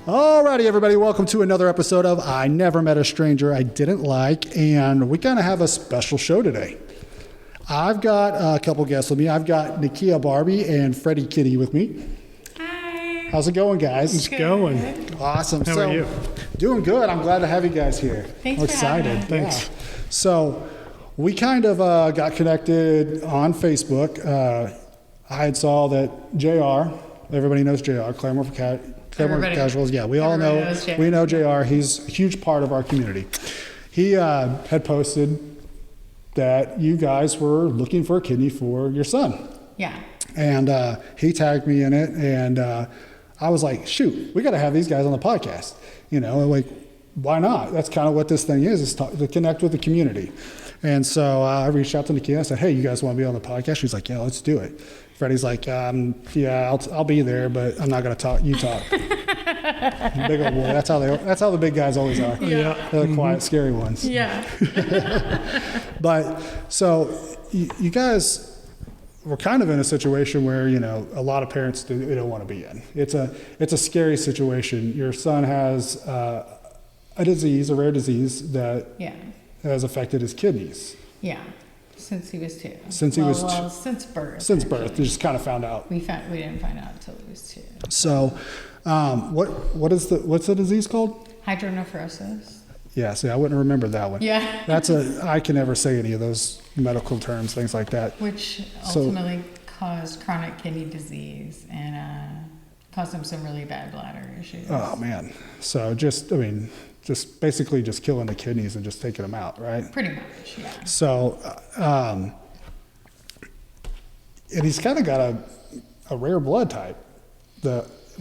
Alrighty, everybody, welcome to another episode of I Never Met a Stranger I Didn't Like, and we kind of have a special show today. I've got a couple guests with me. I've got Nickia Barbee and Freddy Kitty with me. Hi. How's it going, guys? It's going. Awesome. How are you? Doing good. I'm glad to have you guys here. Thanks I'm for excited. having us. Thanks. Yeah. So we kind of got connected on Facebook. I had saw that JR, everybody knows JR, Claremore Casuals. Yeah, we all Everybody know, knows JR. we know JR. He's a huge part of our community. He had posted that you guys were looking for a kidney for your son. Yeah. And he tagged me in it, and I was like, shoot, we got to have these guys on the podcast. You know, like, why not? That's kind of what this thing is to connect with the community. And so I reached out to Nickia. I said, hey, you guys want to be on the podcast? She's like, yeah, let's do it. Freddie's like, yeah, I'll be there, but I'm not going to talk. You talk. Big old boy. That's how the big guys always are. Yeah. They're the quiet, scary ones. Yeah. But so you guys were kind of in a situation where, you know, a lot of parents they don't want to be in. It's a scary situation. Your son has a rare disease that Yeah. has affected his kidneys. Yeah. Since he was 2. Since birth. Since birth, actually. you just kind of found out. We didn't find out until he was 2. So, what's the disease called? Hydronephrosis. Yeah, see, I wouldn't remember that one. Yeah. I can never say any of those medical terms, things like that. Which ultimately caused chronic kidney disease and caused him some really bad bladder issues. Oh man. So just basically just killing the kidneys and just taking them out, right? Pretty much, yeah. So, and he's kind of got a rare blood type,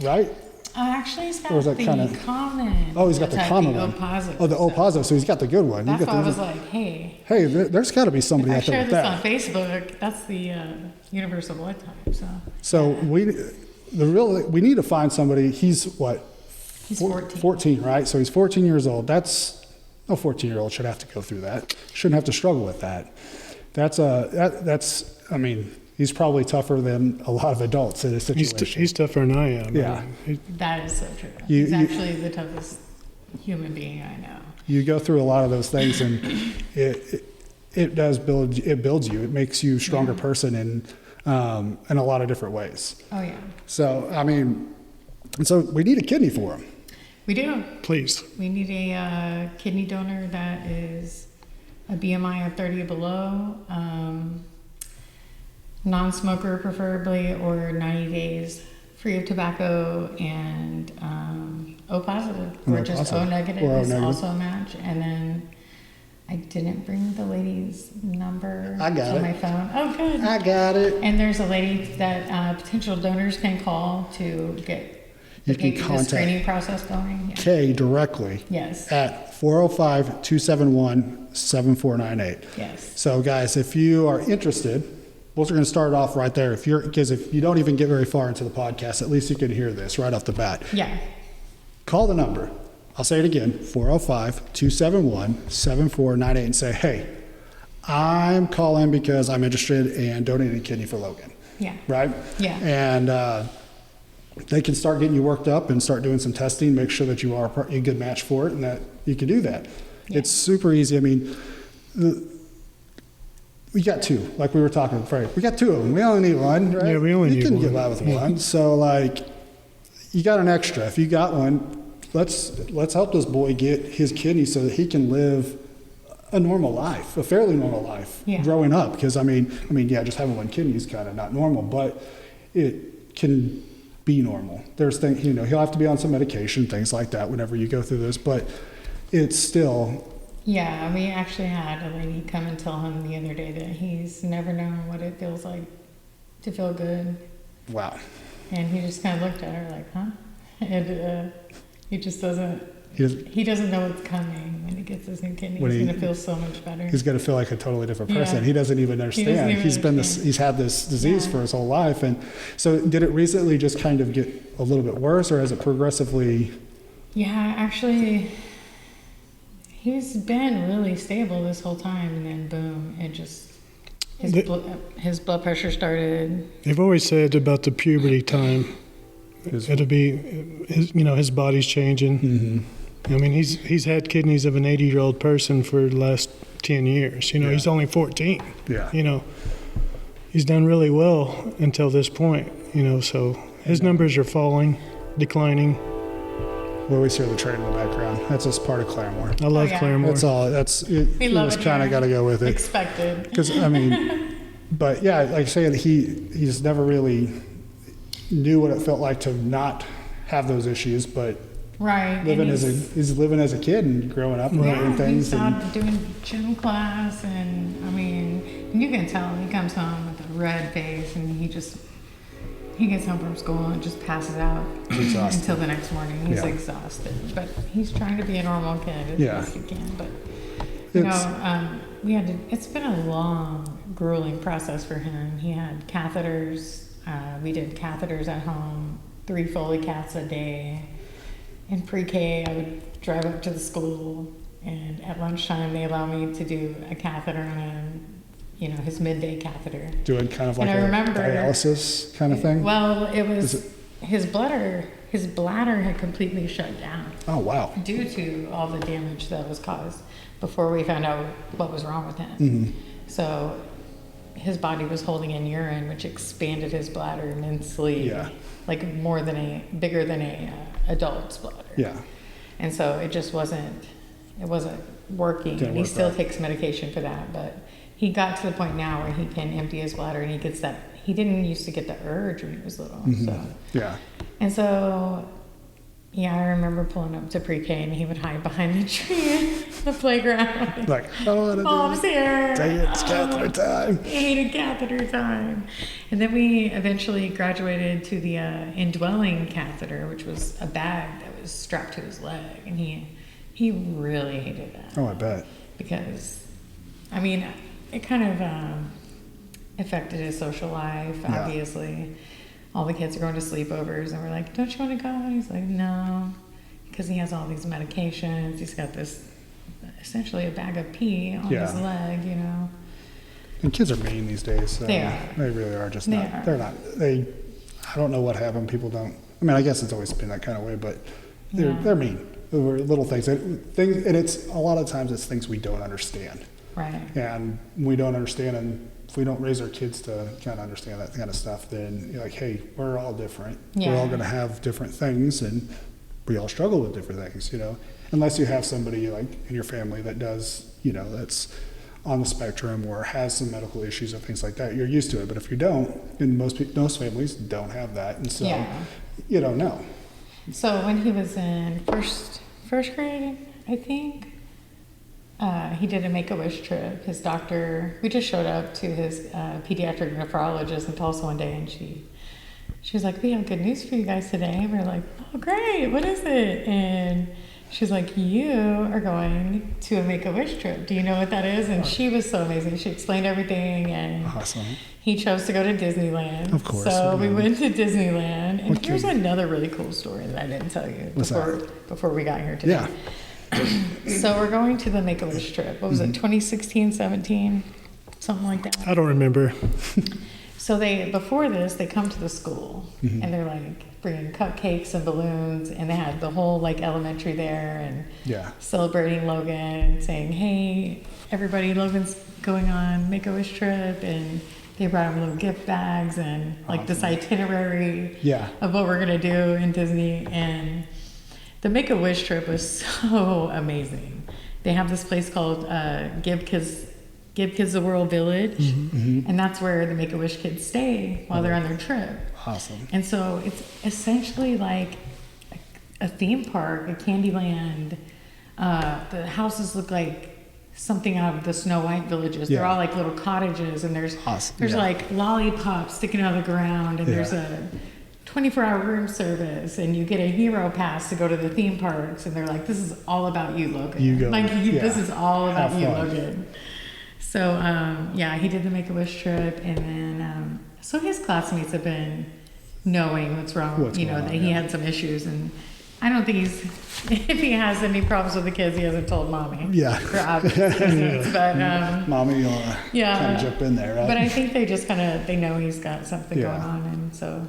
right? Actually, he's got Or is that the kinda- common. Oh, he's got the type, common the one. O positive. Oh, the O positive. So he's got the good one. That's You why got I the, was like, hey. hey, there's got to be somebody I out there shared with this that. on Facebook. That's the universal blood type. So we need to find somebody. He's what? He's 14. 14, right? So he's 14 years old. No 14-year-old should have to go through that. Shouldn't have to struggle with that. I mean, he's probably tougher than a lot of adults in this situation. He's tougher than I am. Yeah. That is so true. You- He's you- actually the toughest human being I know. You go through a lot of those things, and it builds you. It makes you a stronger person in a lot of different ways. Oh, yeah. So I mean, so we need a kidney for him. We do. Please. We need a kidney donor that is a BMI of 30 or below, non-smoker preferably, or 90 days free of tobacco, and O positive, or O just positive. O negative Or O is negative. also a match. And then I didn't bring the lady's number I got to it. my phone. Oh, good. I got it. And there's a lady that potential donors can call to get You can the contact screening process going. Yeah. Kay directly Yes. at 405-271-7498. Yes. So guys, if you are interested, we're going to start off right there. Because if you don't even get very far into the podcast, at least you can hear this right off the bat. Yeah. Call the number. I'll say it again, 405-271-7498, and say, hey, I'm calling because I'm interested in donating a kidney for Logan. Yeah. Right? Yeah. And they can start getting you worked up and start doing some testing, make sure that you are a good match for it and that you can do that. Yeah. It's super easy. I mean, we got 2, like we were talking with Freddy. We got 2 of them. We only need 1, right? Yeah, we only need You can one. get by with 1. So, like, you got an extra. If you got 1, let's help this boy get his kidney so that he can live a normal life, a fairly normal life, Yeah. growing up. Because, I mean, yeah, just having 1 kidney is kind of not normal, but it can be normal. There's things, you know, he'll have to be on some medication, things like that whenever you go through this, but it's still. Yeah, we actually had a lady come and tell him the other day that he's never known what it feels like to feel good. Wow. And he just kind of looked at her like, huh? And he just doesn't, He doesn't- he doesn't know what's coming when he gets his new kidney. When He's he- going to feel so much better. He's going to feel like a totally different Yeah. person. He doesn't even understand. even understand. He's had this disease Yeah. for his whole life. And so did it recently just kind of get a little bit worse, or has it progressively? Yeah, actually, he's been really stable this whole time, and then boom, it just his blood pressure started. They've always said about the puberty time it'll be his body's changing. Mm-hmm. I mean, he's had kidneys of an 80-year-old person for the last 10 years. He's only 14. Yeah. He's done really well until this point. So his numbers are falling, declining. We always hear the train in the background. That's just part of Claremore. I love Claremore. That's all. We You love just it kind of here. got to go with it. Expected. Because but yeah, like I said, he's never really knew what it felt like to not have those issions, but Right. he's living as a kid and growing up and doing things. He's out doing gym class, and I mean, you can tell he comes home with a red face, and he gets home from school and just passes out until the next morning. He's exhausted, but he's trying to be a normal kid as best he can. But it's been a long, grueling process for him. He had catheters. We did catheters at home, 3 Foley caths a day. In pre-K, I would drive up to the school, and at lunchtime they allow me to do a catheter on him, his midday catheter. Doing kind of like And I remember, dialysis kind of thing? Well, it was his bladder had completely shut down. Oh, wow. Due to all the damage that was caused before we found out what was wrong with him. Mm-hmm. So his body was holding in urine, which expanded his bladder immensely. Yeah. Like bigger than a adult's bladder. Yeah. And so it wasn't working. Didn't And he work still right. takes medication for that, but he got to the point now where he can empty his bladder, and he gets that. He didn't used to get the urge when he was little. Mm-hmm. So Yeah. and so, I remember pulling up to pre-K, and he would hide behind the tree in the playground. Like, Mom's here. dang it, it's catheter time. He hated catheter time. And then we eventually graduated to the indwelling catheter, which was a bag that was strapped to his leg. And he really hated that. Oh, I bet. Because, it kind of affected his social life, Yeah. obviously. All the kids are going to sleepovers, and we're like, don't you want to go? And he's like, no, because he has all these medications. He's got this, essentially a bag of pee on his leg, And kids are mean these days. So They are. They really are just They not. are. They're not. I don't know what happened. People don't. I guess it's always been that kind of way, but they're mean. Over little things. And it's a lot of times it's things we don't understand. Right. And we don't understand, and if we don't raise our kids to kind of understand that kind of stuff, then you're like, hey, we're all different. Yeah. We're all going to have different things, and we all struggle with different things, Unless you have somebody like in your family that does, that's on the spectrum or has some medical issues and things like that, you're used to it. But if you don't, and most families don't have that, and so you don't know. So when he was in first grade, I think, he did a Make-A-Wish trip. His doctor, we just showed up to his pediatric nephrologist in Tulsa one day, and she was like, we have good news for you guys today. And we're like, oh, great, what is it? And she's like, you are going to a Make-A-Wish trip. Do you know what that is? And she was so amazing. She explained everything, and Awesome. he chose to go to Disneyland. Of course. So we went to Disneyland. And What here's kid? another really cool story that I didn't tell you What's before we got here today. Yeah. So we're going to the Make-A-Wish trip. What was it, 2016, 17? Something like that. I don't remember. So before this, they come to the school, and they're like bringing cupcakes and balloons, and they had the whole elementary there, and celebrating Logan, saying, hey, everybody, Logan's going on Make-A-Wish trip, and they brought him little gift bags and this itinerary of what we're gonna do in Disney. And the Make-A-Wish trip was so amazing. They have this place called Give Kids the World Village, and that's where the Make-A-Wish kids stay while they're on their trip. Awesome. And so it's essentially like a theme park, a Candyland. The houses look like something out of the Snow White villages. They're all like little cottages, and there's like lollipops sticking out of the ground, and there's a 24-hour room service, and you get a hero pass to go to the theme parks, and they're like, this is all about you, Logan. You go. This is all about you, fun. Logan. So, he did the Make-A-Wish trip, and then, so his classmates have been knowing what's wrong, What's going on, that he had some issues, and I don't think if he has any problems with the kids, he hasn't told mommy. Yeah. For obvious reasons, but, Mommy will kind of jump in there, right? But I think they just they know he's got something going on, and so,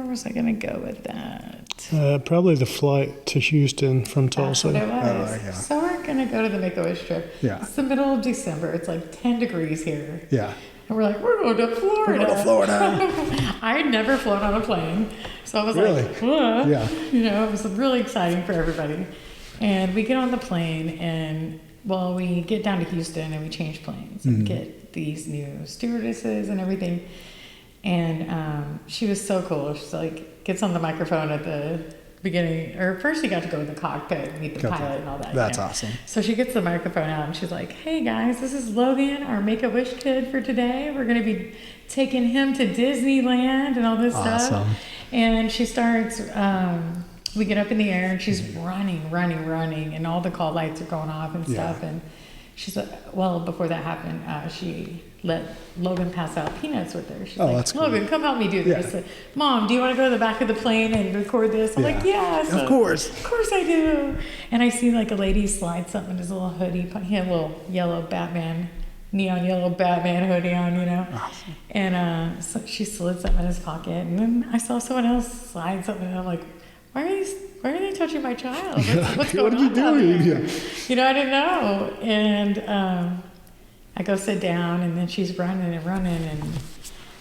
was I going to go with that? Probably the flight to Houston from That's what it Tulsa. was. Yeah. So we're going to go to the Make-A-Wish trip. Yeah. It's the middle of December. It's like 10 degrees here. Yeah. And we're like, we're going to Florida. We're going to Florida. I had never flown on a plane. So I was Really? like, what? Yeah. You know, it was really exciting for everybody. And we get on the plane and, well, we get down to Houston and we change planes and get these new stewardesses and everything. And she was so cool. She's like, gets on the microphone at the beginning, or first she got to go in the cockpit and meet the pilot and all that. That's you know? awesome. So she gets the microphone out and she's like, hey guys, this is Logan, our Make-A-Wish kid for today. We're going to be taking him to Disneyland and all this stuff. And she starts, we get up in the air and she's running, and all the call lights are going off and stuff. And she's like, well, before that happened, she let Logan pass out peanuts with her. She's like, that's cool. Logan, come help me do this. Yeah. Mom, do you want to go to the back of the plane and record this? I'm like, yes. Of course. Of course I do. And I see like a lady slide something in his little hoodie. He had a little yellow Batman, neon yellow Batman hoodie on, you know. Awesome. And so she slid something in his pocket. And then I saw someone else slide something. And I'm like, why are they touching my child? What's going on? What are you doing? Yeah. You know, I didn't know. And I go sit down, and then she's running, and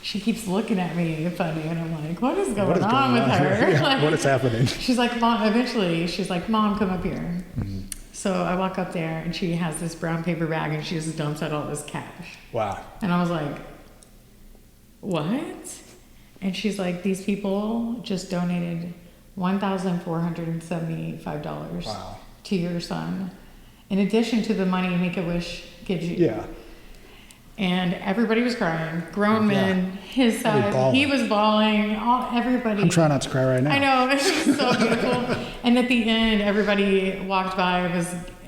she keeps looking at me funny, and I'm like, what is going on with her? Yeah, Like, what is happening? She's like, Mom, eventually, she's like, Mom, come up here. So I walk up there, and she has this brown paper bag, and she just dumps out all this cash. Wow. And I was like, what? And she's like, these people just donated $1,475 to your son, in addition to the money Make-A-Wish gives you. Yeah. And everybody was crying. Grown men, his side, bawling. he was bawling. Everybody. I'm trying not to cry right now. I know, it was so beautiful. And at the end, everybody walked by.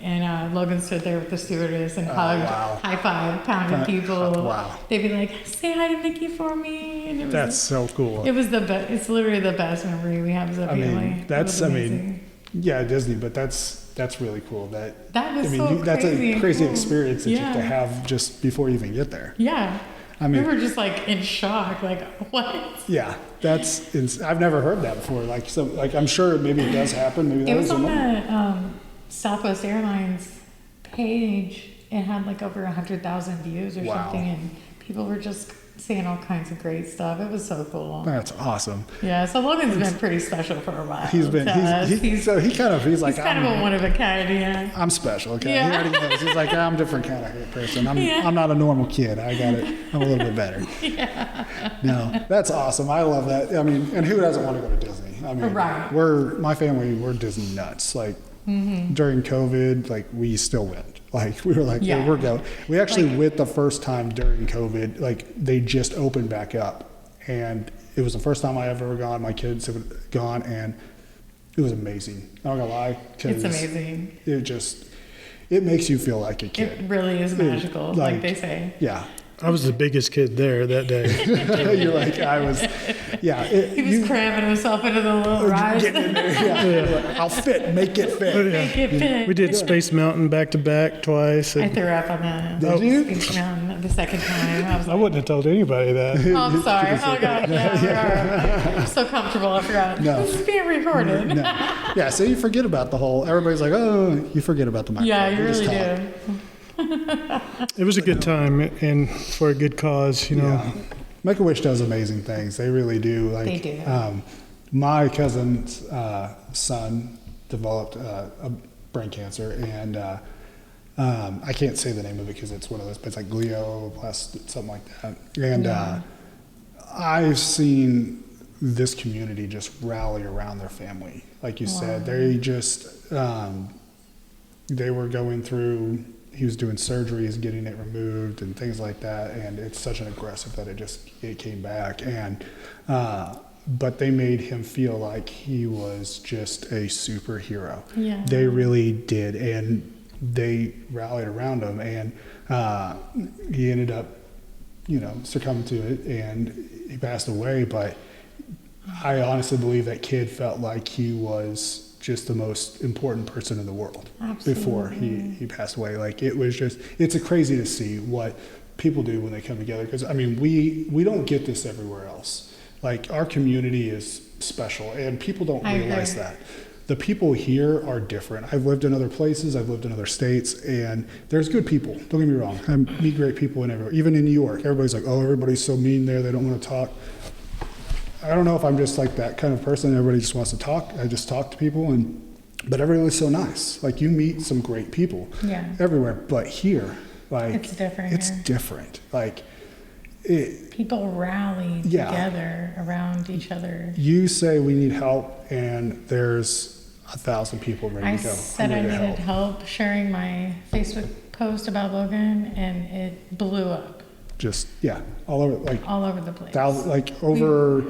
And Logan stood there with the stewardess and hugged, high five, pounded people. Wow. They'd be like, "Say hi to Nicki for me." And it was That's so cool. It was the best. It's literally the best memory we have as a family. Yeah, Disney, but that's really cool. That was so crazy. That's a crazy cool. experience that you have to have just before you even get there. Yeah. I mean, we were just like in shock, like what? Yeah, I've never heard that before. Like I'm sure maybe it does happen. Maybe that it was on the Southwest Airlines page. It had like over 100,000 views or something, and people were just saying all kinds of great stuff. It was so cool. That's awesome. Yeah, so Logan's been pretty special for a while. He's like, he's kind of a one of a kind, yeah. I'm special, okay? Yeah. He already knows. He's like, I'm a different kind of person. I'm not a normal kid. I got it. I'm a little bit better. Yeah. No, that's awesome. I love that. I mean, and who doesn't want to go to Disney? I mean, my family, we're Disney nuts. Like during COVID, like we still went. Like we were like, yeah, we're going. We actually went the first time during COVID. Like they just opened back up, and it was the first time I ever gone. My kids have gone, and it was amazing. I'm not gonna lie. It's amazing. It makes you feel like a kid. It really is magical, like they say. Yeah. I was the biggest kid there that day. You're like, I was, yeah. He was cramming himself into the little ride. Getting in there, yeah. I'll fit, make it fit. Make it fit. We did Space Mountain back to back twice. I threw up on that. Did you? Space Mountain the second time. I wouldn't have told anybody that. Oh, I'm sorry. Oh, God. Yeah, I'm so comfortable. I forgot. No. This is being recorded. No. Yeah, so you forget about the whole, everybody's like, oh, you forget about the microphone. Yeah, you really do. It was a good time and for a good cause, you know. Yeah. Make-A-Wish does amazing things. They really do. Like, they do. My cousin's son developed a brain cancer, and I can't say the name of it because it's one of those, but it's like glioblast, something like that. And I've seen this community just rally around their family. Like you said, they just, they were going through, he was doing surgeries, getting it removed and things like that. And it's such an aggressive that it came back. And, but they made him feel like he was just a superhero. Yeah. They really did. And they rallied around him, and he ended up, succumbing to it, and he passed away. But I honestly believe that kid felt like he was just the most important person in the world. Absolutely. Before he passed away. Like it's crazy to see what people do when they come together. Because I mean, we don't get this everywhere else. Like our community is special, and people don't I realize agree. that. The people here are different. I've lived in other places, I've lived in other states, and there's good people. Don't get me wrong. I meet great people in everywhere. Even in New York, everybody's like, oh, everybody's so mean there, they don't want to talk. I don't know if I'm just like that kind of person. Everybody just wants to talk. I just talk to people, but everybody's so nice. Like, you meet some great people everywhere, but here, like, It's different It's here. different. Like, People rally together around each other. you say we need help, and there's 1,000 people ready I to go. said I'm I ready to needed help sharing my Facebook post about Logan, and it blew up Just, all over, like, all over the place. over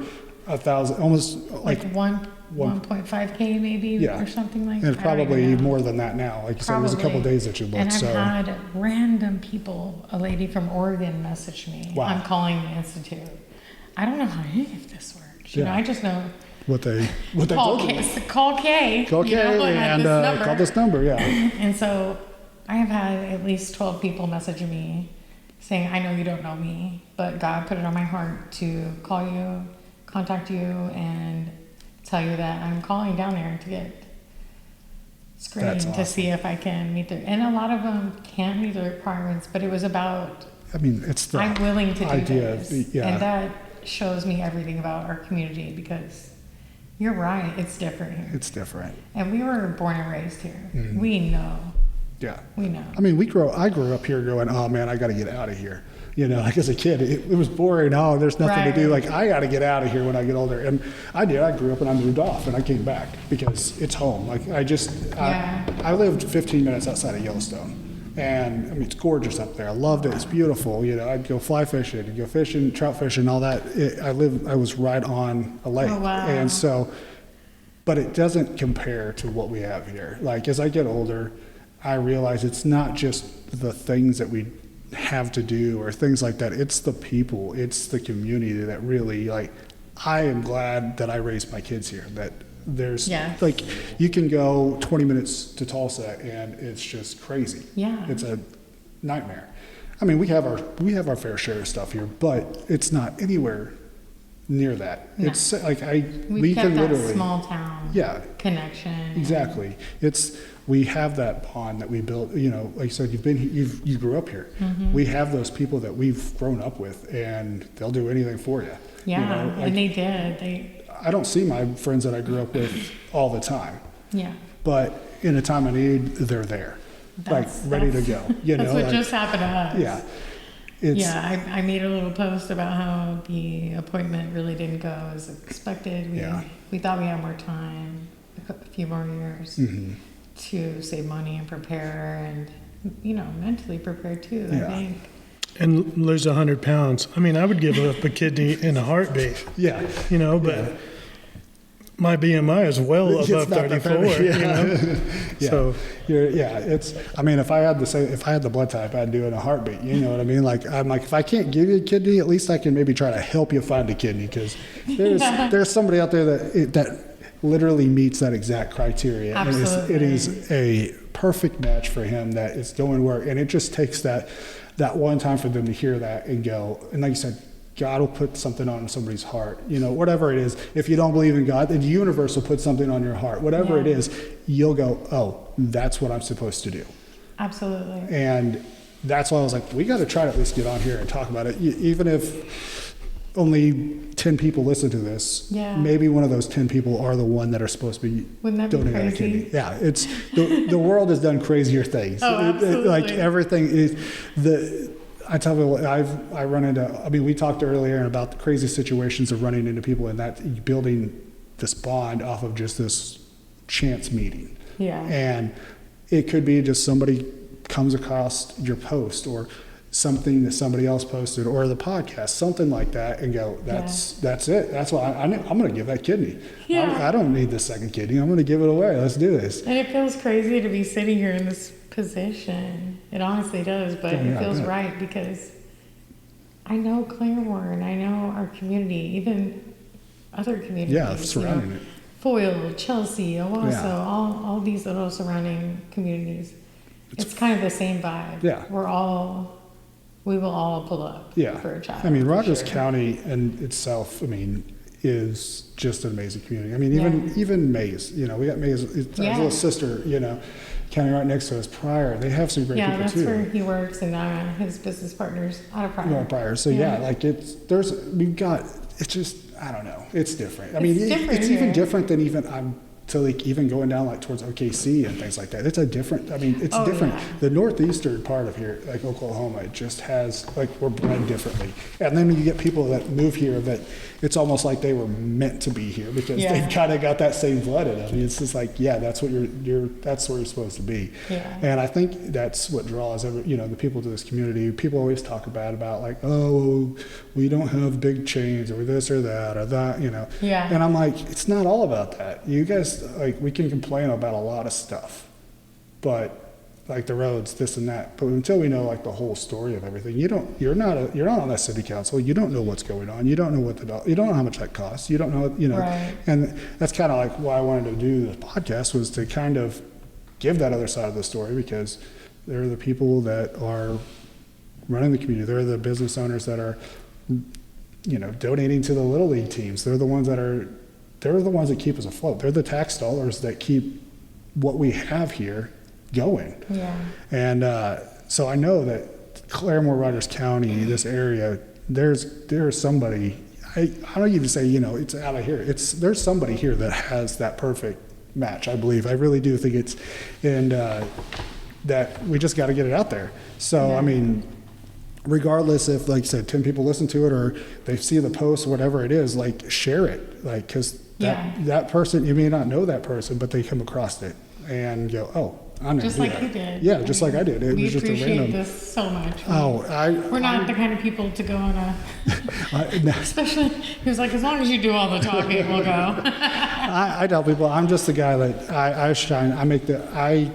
1,000, almost like one- 1.5K maybe or something like that. and probably more than that now. Like you said, it was a couple days that you looked. And I've So had random people, a lady from Oregon message me. Wow. I'm calling the Institute. I don't know how any of this works. You know, Yeah. I just know what they call told you. Call K. Call K you know, and this number. call this number. Yeah. And so I have had at least 12 people messaging me saying, I know you don't know me, but God put it on my heart to call you, contact you, and tell you that I'm calling down there to get screened That's to awesome. see if I can meet the, and a lot of them can't meet the requirements, but it was about, I mean, it's the I'm willing to do idea. this. Yeah. And that shows me everything about our community, because you're right, it's different here. It's different. And we were born and raised here. Mm-hmm. We know. Yeah. We know. I mean, I grew up here going, oh man, I got to get out of here. You know, like as a kid, it was boring. Oh, there's nothing to do. Right. Like, I got to get out of here when I get older. And I did. I grew up and I moved off and I came back because it's home. Like, I lived 15 minutes outside of Yellowstone. And I mean, it's gorgeous up there. I loved it. It's beautiful. You know, I'd go fly fishing, I'd go fishing, trout fishing, all that. I was right on a lake. Oh, wow. And so, but it doesn't compare to what we have here. Like, as I get older, I realize it's not just the things that we have to do or things like that. It's the people, it's the community that really, like, I am glad that I raised my kids here, that there's like, you can go 20 minutes to Tulsa and it's just crazy. Yeah. It's a nightmare. I mean, we have our fair share of stuff here, but it's not anywhere near that. No. It's like We kept can that literally small town connection. Exactly. We have that bond that we built. You know, like you said, you grew up here. Mm-hmm. We have those people that we've grown up with, and they'll do anything for you. Yeah, you know, like, and they did. I don't see my friends that I grew up with all the time, Yeah. but in a time of need, they're there, ready to go. You know, that's what just happened to us. Yeah. I made a little post about how the appointment really didn't go as expected. We thought we had more time, a few more years, to save money and prepare, and mentally prepare too. Yeah. I think. And lose 100 pounds. I mean, I would give up a kidney in a heartbeat. Yeah. You know, but my BMI is well It's above not that 34. bad, You know, so it's. I mean, if I had the blood type, I'd do it in a heartbeat. You know what I mean? Like, I'm like, if I can't give you a kidney, at least I can maybe try to help you find a kidney, because there's somebody out there that literally meets that exact criteria. Absolutely. And it is a perfect match for him. That it's going to work, and it just takes that one time for them to hear that and go. And like you said, God will put something on somebody's heart, whatever it is. If you don't believe in God, the universe will put something on your heart. Whatever it is, you'll go, oh, that's what I'm supposed to do. Absolutely. And that's why I was like, we got to try to at least get on here and talk about it. Even if only 10 people listen to this, maybe one of those 10 people are the one that are supposed to be donating a kidney. Yeah, it's the world has done crazier things. Oh, absolutely. Like, everything is I tell you what, I run into. I mean, we talked earlier about the crazy situations of running into people, and that building this bond off of just this chance meeting. Yeah. And it could be just somebody comes across your post or something that somebody else posted or the podcast, something like that, and go, that's it. That's why I'm going to give that kidney. Yeah. I don't need the second kidney. I'm going to give it away. Let's do this. And it feels crazy to be sitting here in this position. It honestly does, but it feels right, because I know Claremore, I know our community, even other communities. Yeah, surrounding it. Foyle, Chelsea, Owasso, all these little surrounding communities. It's kind of the same vibe. Yeah. We will all pull up for a child. I mean, Rogers County in itself, I mean, is just an amazing community. I mean, even Mays, you know, we got Mays, it's our little sister, you know, county right next to us, Pryor. They have some great people that's too. where he works, and his business partners out of Pryor. You know, Pryor. So like it's just, I don't know, it's different. I mean, it's even different than to like even going down like towards OKC and things like that. It's different. Yeah. The northeastern part of here, like Oklahoma, it just has, like, we're bred differently. And then you get people that move here that it's almost like they were meant to be here because they've kind of got that same blood in them. I mean, it's just like, that's what that's where you're supposed to be. Yeah. And I think that's what draws the people to this community. People always talk about like, oh, we don't have big chains or this or that, you know. Yeah. And I'm like, it's not all about that. You guys, like, we can complain about a lot of stuff, but like the roads, this and that. But until we know like the whole story of everything, you're not on that city council. You don't know what's going on. You don't know you don't know how much that costs. You don't know, you know. Right. And that's kind of like why I wanted to do this podcast, was to kind of give that other side of the story, because they're the people that are running the community. They're the business owners that are, you know, donating to the Little League teams. They're the ones that keep us afloat. They're the tax dollars that keep what we have here going. Yeah. And so I know that Claremore, Rogers County, this area, there's somebody, I don't even say, you know, it's out of here. There's somebody here that has that perfect match, I believe. I really do think it's, and that we just got to get it out there. So, I mean, regardless if, like I said, 10 people listen to it or they see the post, whatever it is, like, share it. Like, because that person, you may not know that person, but they come across it and go, oh, I'm just like you did. Yeah, just like I did. We was just appreciate a random, this so much. We're not the kind of people to go on especially, he was like, as long as you do all the talking, we'll go. I tell people, I'm just the guy that I shine. I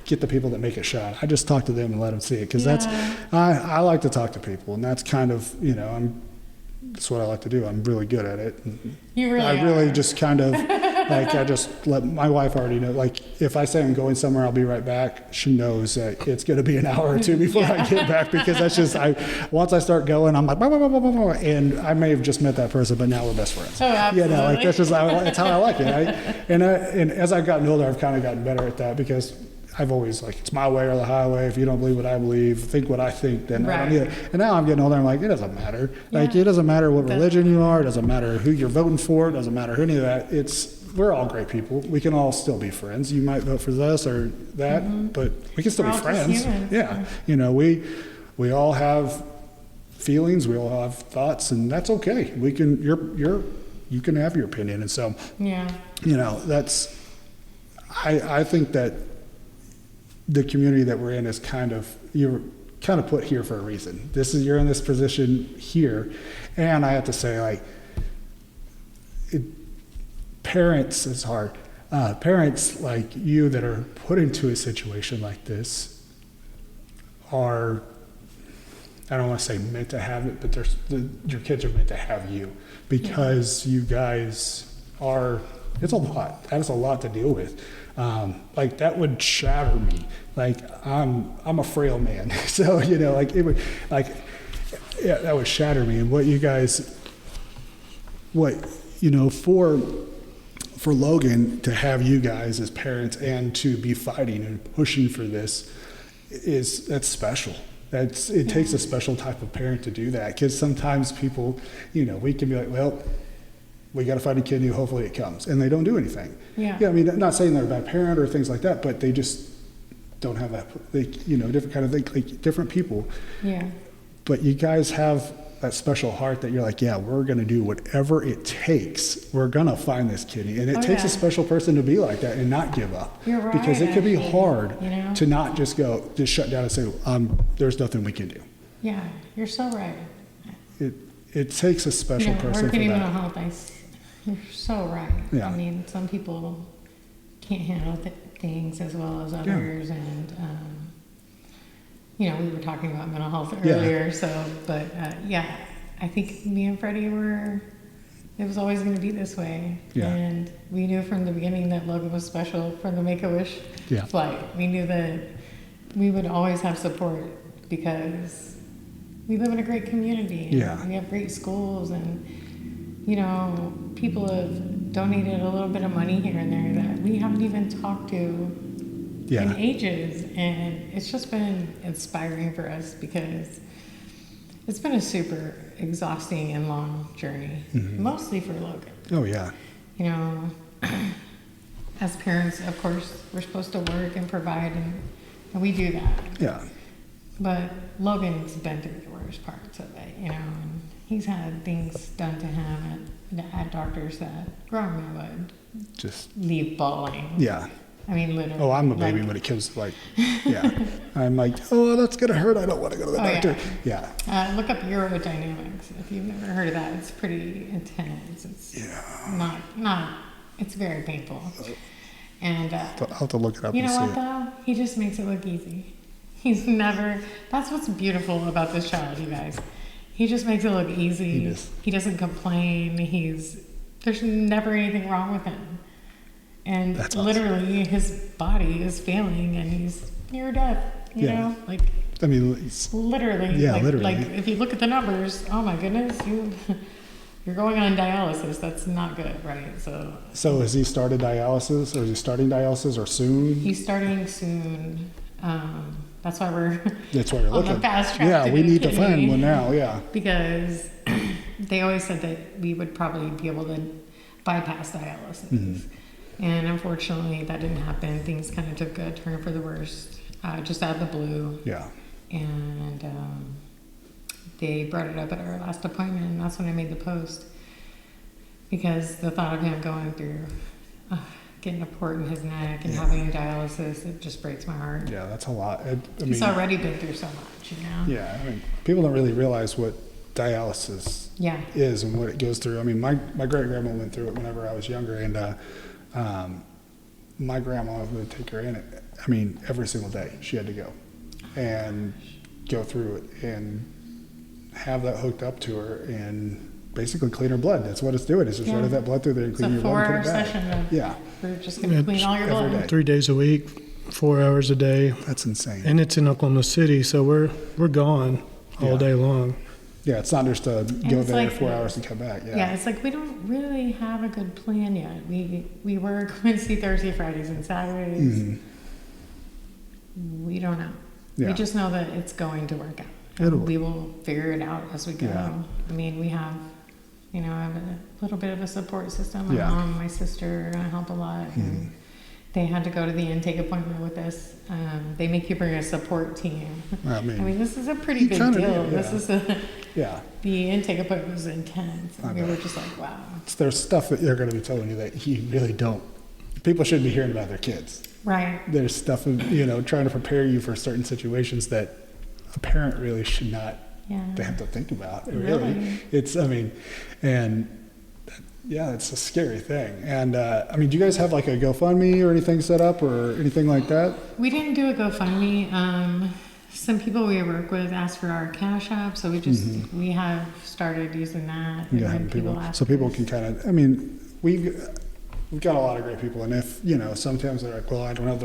get the people that make it shine. I just talk to them and let them see it, because I like to talk to people, and that's kind of, you know, that's what I like to do. I'm really good at it. You really I really just kind of, like, I just let my wife already know, like, if I say I'm going somewhere, I'll be right back. She knows that it's going to be an hour or two before I get back, because that's just, once I start going, I'm like, blah, blah, blah, blah, blah, and I may have just met that person, but now we're best friends. Oh, absolutely. You know, like, that's just, it's how I like it. And as I've gotten older, I've kind of gotten better at that, because I've always, like, it's my way or the highway. If you don't believe what I believe, think what I think, then I don't need it. And now I'm getting older, I'm like, it doesn't matter. Like, it doesn't matter what religion you are. It doesn't matter who you're voting for. It doesn't matter any of that. We're all great people. We can all still be friends. You might vote for this or that, but we can still be friends. Yeah. You know, we all have feelings. We all have thoughts, and that's okay. We can, you can have your opinion. And so, you know, I think that the community that we're in is you're kind of put here for a reason. You're in this position here, and I have to say, like, parents, it's hard. Parents like you that are put into a situation like this are, I don't want to say meant to have it, but your kids are meant to have you, because you guys are, it's a lot. That is a lot to deal with. Like, that would shatter me. Like, I'm a frail man, so, you know, like, it would, like, that would shatter me. And you know, for Logan to have you guys as parents and to be fighting and pushing for this that's special. It takes a special type of parent to do that, because sometimes people, you know, we can be like, well, we got to find a kid new, hopefully it comes, and they don't do anything. Yeah, I mean, I'm not saying they're a bad parent or things like that, but they just don't have that, you know, different kind of thing, like different people. Yeah. But you guys have that special heart that you're like, yeah, we're going to do whatever it takes. We're going to find this kitty. And it takes a special person to be like that and not give up. You're right. Because it could be hard, you know, to not just shut down and say, there's nothing we can do. Yeah, you're so right. It takes a special person for that. Mental health, you're so right. Yeah. I mean, some people can't handle things as well as others, and you know, we were talking about mental health earlier, I think me and Freddy it was always going to be this way. Yeah. And we knew from the beginning that Logan was special from the Make-A-Wish flight. We knew that we would always have support, because we live in a great community. And we have great schools, and people have donated a little bit of money here and there that we haven't even talked to in ages. And it's just been inspiring for us because it's been a super exhausting and long journey, mostly for Logan. Oh, yeah. As parents, of course, we're supposed to work and provide, and we do that. Yeah. But Logan's been through the worst parts of it, and he's had things done to him at doctors that grown men would just leave bawling. Yeah. I mean, literally. Oh, I'm a baby when it comes to I'm like, oh, that's going to hurt. I don't want to go to the doctor. Yeah. Look up urodynamics. If you've never heard of that, it's pretty intense. It's not, it's very painful. And I'll have to look it up you and know see what, though? He just makes it look easy. He's never, that's what's beautiful about this child, you guys. He just makes it look easy. He doesn't complain. There's never anything wrong with him. And that's literally his body is failing and he's near death, you know? Like, I mean, it's, literally. literally. Like, if you look at the numbers, oh my goodness, you're going on dialysis. That's not good, right? So has he started dialysis, or is he starting dialysis, or soon? He's starting soon. That's why we're you're on looking. the fast track. Yeah, we need to kidney. find one now. Yeah. Because they always said that we would probably be able to bypass dialysis. And unfortunately, that didn't happen. Things kind of took a turn for the worst, just out of the blue. Yeah. And they brought it up at our last appointment, and that's when I made the post. Because the thought of him going through getting a port in his neck and having dialysis, it just breaks my heart. Yeah, that's a lot. He's already been through so much, Yeah, I mean, people don't really realize what dialysis is and what it goes through. I mean, my great-grandma went through it whenever I was younger, and my grandma would take her in it. I mean, every single day she had to go and go through it and have that hooked up to her and basically clean her blood. That's what it's doing. It's just running that blood through there and clean your blood and put it back. It's a 4-hour session. We're just going to clean all your blood. Day. 3 days a week, 4 hours a day. That's insane. And it's in Oklahoma City, so we're gone all day long. Yeah, it's not just to go there like, 4 hours and come back. Yeah, it's like we don't really have a good plan yet. We work Wednesday, Thursday, Fridays, and Saturdays. We don't know. We just know that it's going to work out. We will figure it out as we go. I mean, we have, I have a little bit of a support system. My mom, my sister help a lot. And they had to go to the intake appointment with us. They make you bring a support team. I mean this is a pretty big deal. This is the intake appointment was intense. We were just like, wow. There's stuff that they're going to be telling you that you really don't. People shouldn't be hearing about their kids. Right. There's stuff of, trying to prepare you for certain situations that a parent really should not have to think about. Really. It's, it's a scary thing. And, do you guys have like a GoFundMe or anything set up or anything like that? We didn't do a GoFundMe. Some people we work with asked for our Cash App, so we have started using that. And people can kind of, we've got a lot of great people, and if sometimes they're like, well, I don't have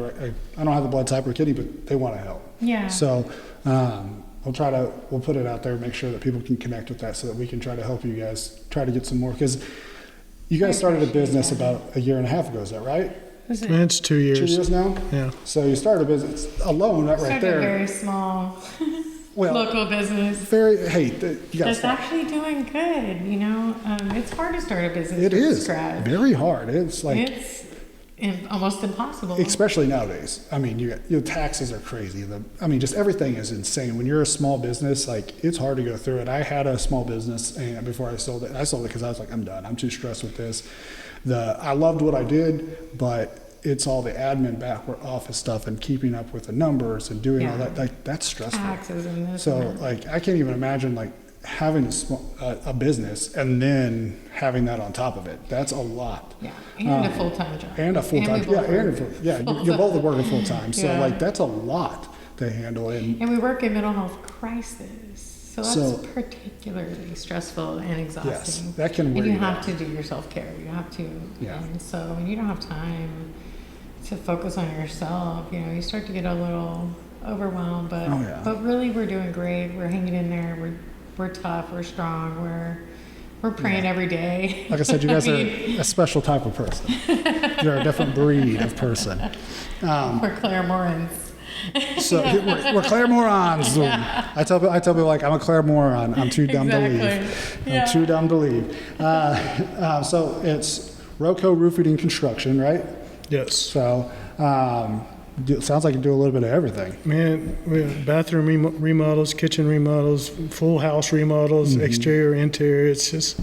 the blood type or kidney, but they want to help. Yeah. So we'll put it out there, make sure that people can connect with that, so that we can try to help you guys try to get some more, because you guys started a business about a year and a half ago. Is that right? It's 2 years. 2 years now. Yeah. So you started a business alone, right there. A very small local business. That's actually doing good. It's hard to start a business. It is scratch. very hard. It's almost impossible. Especially nowadays. Your taxes are crazy. Just everything is insane. When you're a small business, it's hard to go through it. I had a small business, and before I sold it because I was like, I'm done. I'm too stressed with this. I loved what I did, but it's all the admin back office stuff and keeping up with the numbers and doing all that. That's stressful. Taxes and this. So I can't even imagine having a business and then having that on top of it. That's a lot. Yeah, and a full-time job. And a full-time, you're both working full-time. So that's a lot to handle. And we work in mental health crisis. So that's particularly stressful and exhausting. Yes, that can wear you you have out. to do your self-care. You have to. Yeah. And so when you don't have time to focus on yourself, you start to get a little overwhelmed. But really, we're doing great. We're hanging in there. We're tough. We're strong. We're praying every day. Like I said, you guys are a special type of person. You're a different breed of person. We're Claremorans. So we're Claremorans. Yeah. I tell people like I'm a Claremoron. I'm too dumb to leave. Yeah. I'm too dumb to leave. So it's Roco Roofing and Construction, right? Yes. So it sounds like you do a little bit of everything. Man, we have bathroom remodels, kitchen remodels, full house remodels, exterior, interior. It's just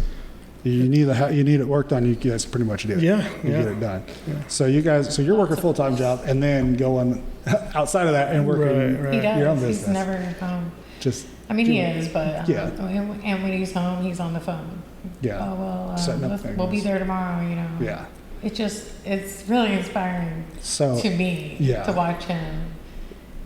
you need it worked on. You guys pretty much do. Yeah, you get it done. Yeah. So you're working a full-time job and then going outside of that and working your own business. He's never home. He is, but and when he's home, he's on the phone. Yeah. Oh well, setting up things. We'll be there tomorrow. Yeah. It's really inspiring to me to watch him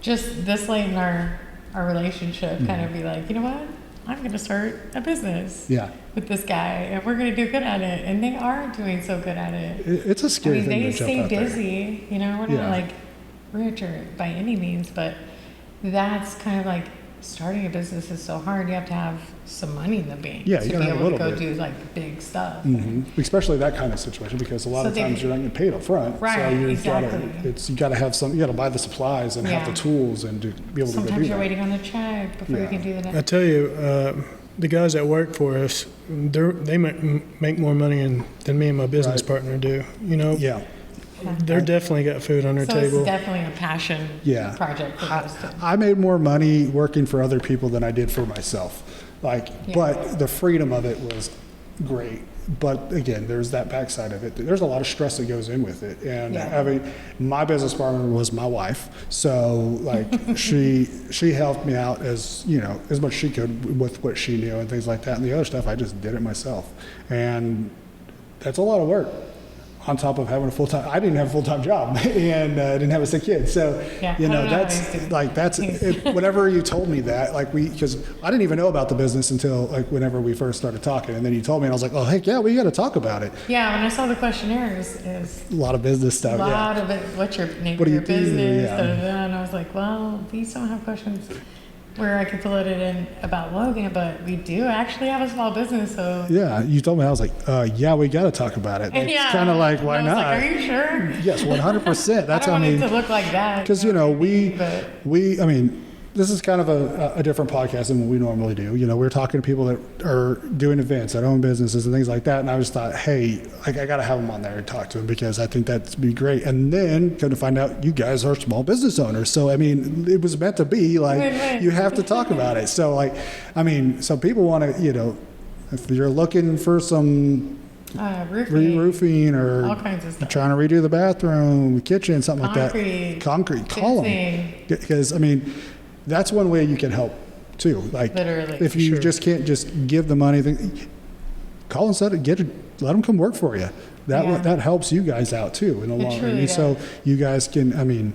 just this late in our relationship kind of be like, you know what? I'm going to start a business with this guy and we're going to do good at it. And they are doing so good at it. It's a scary thing they to jump out stay busy. We're not like rich or by any means, but that's kind of like starting a business is so hard. You have to have some money in the bank to be able to go do like big stuff. Mm-hmm. Especially that kind of situation because a lot of times you're not getting paid up front. Right, so you got to have you got to buy the supplies and have the tools and be able to do that. Sometimes you're waiting on a check before you can do the next. I tell you, the guys that work for us, they make more money than me and my business partner do. Yeah. They're definitely got food on their table. It's definitely a passion project for us. I made more money working for other people than I did for myself. But the freedom of it was great. But again, there's that backside of it. There's a lot of stress that goes in with it. And having my business partner was my wife. So she helped me out as much as she could with what she knew and things like that. And the other stuff, I just did it myself. And that's a lot of work. On top of having a full-time, I didn't have a full-time job and didn't have a sick kid. So, whenever you told me that, because I didn't even know about the business until whenever we first started talking. And then you told me and I was like, oh, heck yeah, we got to talk about it. Yeah. When I saw the questionnaire, is a lot of business stuff. A lot of it. What's your name of your business? And I was like, well, these don't have questions where I could fill it in about Logan, but we do actually have a small business, so... Yeah, you told me, I was like, yeah, we got to talk about it. It's kind of like, why not? Are you sure? Yes, 100%. That's, I don't want it to look like that. Because, this is kind of a different podcast than what we normally do. We're talking to people that are doing events, that own businesses and things like that. And I just thought, hey, I got to have them on there and talk to them because I think that'd be great. And then come to find out you guys are small business owners. So, it was meant to be you have to talk about it. So some people want to, if you're looking for some roofing or all kinds of stuff. Trying to redo the bathroom, kitchen, something like that. Concrete, call them. Because, that's one way you can help too. Literally. If you just can't just give the money, call and let them come work for you. That helps you guys out too in the long run. And so you guys can.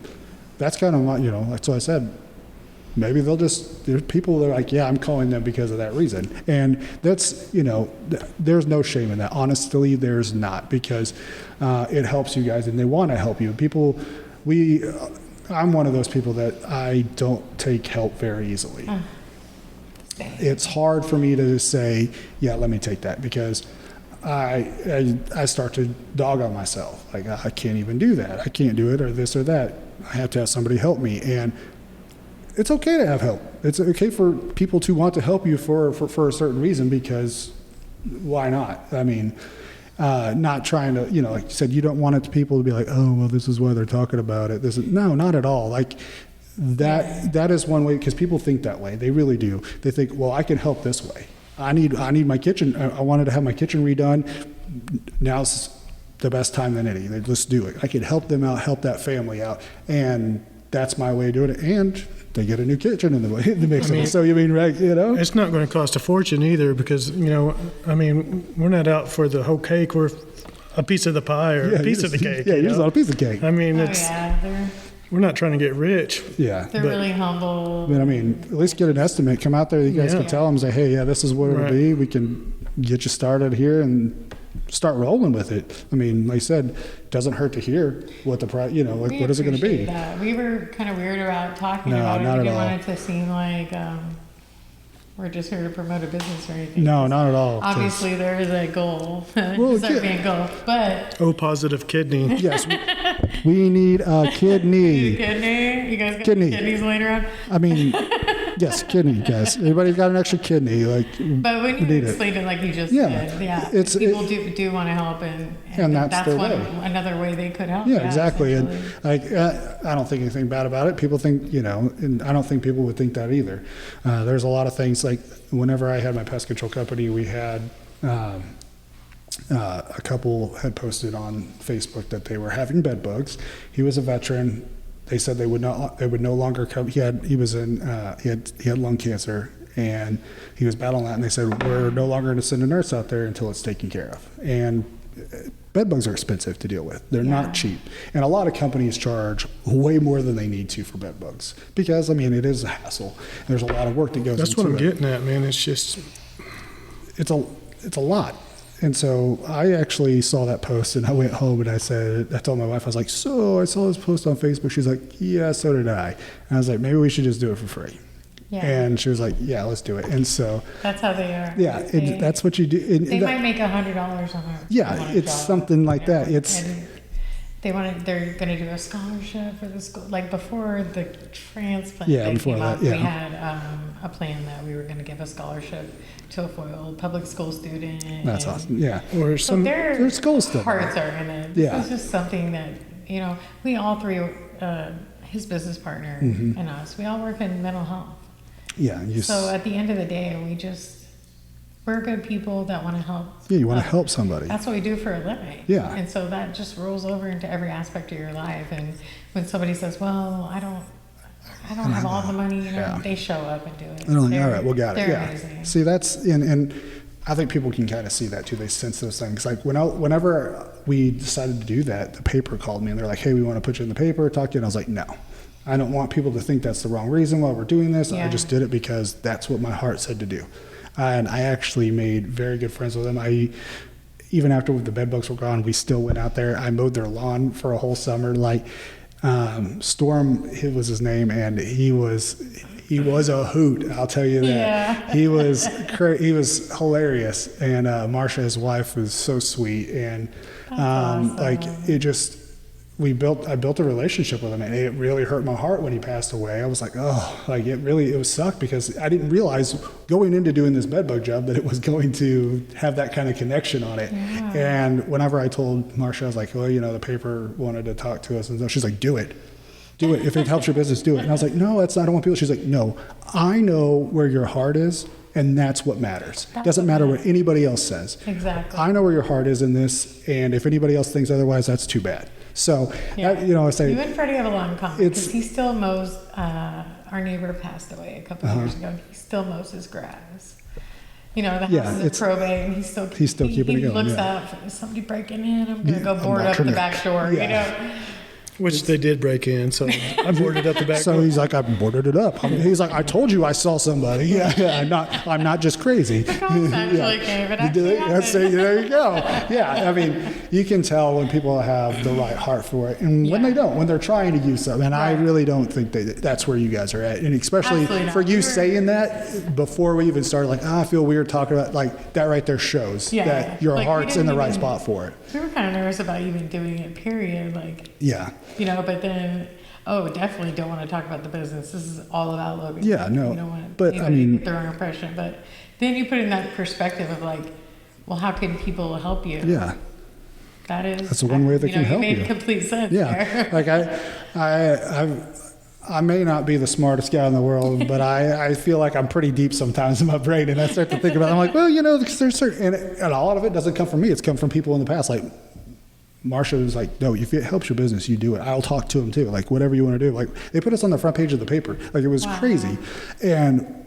That's kind of that's what I said. Maybe there's people that are like, yeah, I'm calling them because of that reason, and that's there's no shame in that. Honestly, there's not because it helps you guys and they want to help you. I'm one of those people that I don't take help very easily. It's hard for me to say, yeah, let me take that because I start to dog on myself. I can't even do that. I can't do it or this or that. I have to have somebody help me. And it's okay to have help. It's okay for people to want to help you for a certain reason because why not? Not trying to, like you said, you don't want it to people to be like, oh, well, this is why they're talking about it. No, not at all. That is one way because people think that way. They really do. They think, well, I can help this way. I need my kitchen. I wanted to have my kitchen redone. Now's the best time than any. Let's do it. I can help them out, help that family out. And that's my way of doing it. And they get a new kitchen in the mix. So it's not going to cost a fortune either because we're not out for the whole cake. We're a piece of the pie or a piece of the cake. Yeah, you're just on a piece of cake. We're not trying to get rich. Yeah, they're really humble. But at least get an estimate. Come out there. You guys can tell them, say, hey, yeah, this is what it'll be. We can get you started here and start rolling with it. Like I said, it doesn't hurt to hear what the price, what is it going to be? That. We were kind of weird about talking about it. We didn't want it to seem like we're just here to promote a business or anything. No, not at all. Obviously, there is a goal. Well, There's a goal, but O positive kidney. Yes, we need a kidney. kidney. You guys got Kidney. kidneys later on. I mean, yes, kidney, guys. Everybody's got an extra kidney. Like, But when we you need explained it like you just Yeah. did, yeah, It's- people do want to help, and that's their way. another way they could help. Yeah, exactly. And essentially. like, I don't think anything bad about it. People think, and I don't think people would think that either. There's a lot of things, like whenever I had my pest control company, we had a couple had posted on Facebook that they were having bed bugs. He was a veteran. They said they would no longer come. He had lung cancer, and he was battling that. And they said, we're no longer going to send a nurse out there until it's taken care of. And bed bugs are expensive to deal with. They're not cheap. And a lot of companies charge way more than they need to for bed bugs because, I mean, it is a hassle. There's a lot of work that goes into it. That's what I'm getting at, man. It's just, it's a lot. And so I actually saw that post and I went home and I told my wife, I was like, so I saw this post on Facebook. She's like, yeah, so did I. And I was like, maybe we should just do it for free. Yeah. And she was like, yeah, let's do it. And so That's how they are. yeah, that's what you do. They might make $100 on a it's job. something like that. And they're going to do a scholarship for the school. Like before the transplant before came that, up, we had a plan that we were going to give a scholarship to a foil public school student. That's awesome. Yeah. or So some, their school stuff. hearts are in it. Yeah. This is just something that, we all three, his business partner and us, we all work in mental health. Yeah. So at the end of the day, we're good people that want to help. Yeah, you want to help somebody. That's what we do for a living. Yeah. And so that just rolls over into every aspect of your life. And when somebody says, well, I don't have all the money, they show up and do it. And I'm like, all right, we got it. They're Yeah. amazing. See, that's and I think people can kind of see that too. They sense those things. Like whenever we decided to do that, the paper called me and they're like, hey, we want to put you in the paper, talk to you. And I was like, no. I don't want people to think that's the wrong reason why we're doing this. Yeah. I just did it because that's what my heart said to do. And I actually made very good friends with them. Even after the bed bugs were gone, we still went out there. I mowed their lawn for a whole summer. Like Storm, it was his name, and he was a hoot. I'll tell you that. Yeah. He was hilarious. And Marsha, his wife, was so sweet. And awesome. like it just. I built a relationship with him, and it really hurt my heart when he passed away. I was like, oh, like it was sucked because I didn't realize going into doing this bedbug job that it was going to have that kind of connection on it. Yeah. And whenever I told Marsha, I was like, well, the paper wanted to talk to us, and so she's like, do it. If it helps your business, do it. And I was like, no, I don't want people. She's like, no, I know where your heart is. And that's what matters. Doesn't matter what anybody else says. Exactly. I know where your heart is in this, and if anybody else thinks otherwise, that's too bad. So, I say... You and Freddy have a lot in common because he still mows... our neighbor passed away a couple of years ago. He still mows his grass. The house is probate, and he's still keeping it going. He looks out, is somebody breaking in? I'm going to go board up the back door, which they did break in, so I boarded up the back So door. he's like, I boarded it up. He's like, I told you I saw somebody. Yeah, I'm not just crazy. The cops actually came. It actually There you go. Yeah, I mean, you can tell when people have the right heart for it, and when they don't, when they're trying to use something. And I really don't think that's where you guys are at. And especially for you saying that before we even started, like, I feel weird talking about, like, that right there shows that your heart's in the right spot for it. We were kind of nervous about even doing it, period. Like, yeah. But then, definitely don't want to talk about the business. This is all about Logan. Yeah, no. You don't want but anybody to get the wrong impression. But then you put in that perspective of like, well, how can people help you? Yeah. That's the one way they can help you. It made complete sense. Yeah. There. Like I may not be the smartest guy in the world, but I feel like I'm pretty deep sometimes in my brain, and I start to think about it. I'm like, well, because there's certain, and a lot of it doesn't come from me. It's come from people in the past. Like Marsha was like, no, if it helps your business, you do it. I'll talk to them too. Like whatever you want to do. Like they put us on the front page of the paper. Like it was crazy. And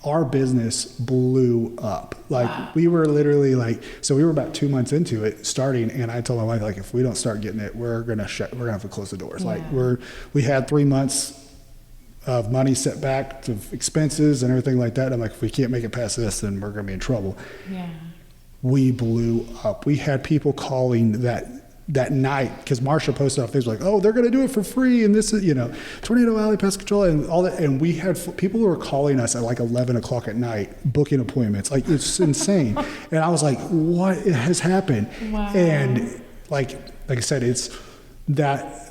our business blew up. Like we were literally we were about 2 months into it starting, and I told my wife, like, if we don't start getting it, we're gonna have to close the doors. Yeah. Like we had 3 months of money set back to expenses and everything like that. I'm like, if we can't make it past this, then we're gonna be in trouble. Yeah. We blew up. We had people calling that that night, because Marsha posted off things like, oh, they're going to do it for free, and this is, Tornado Alley Pest Control and all that, and we had people who were calling us at like 11 o'clock at night booking appointments. Like, it's insane. And I was like, what has happened? Wow. And like I said, it's that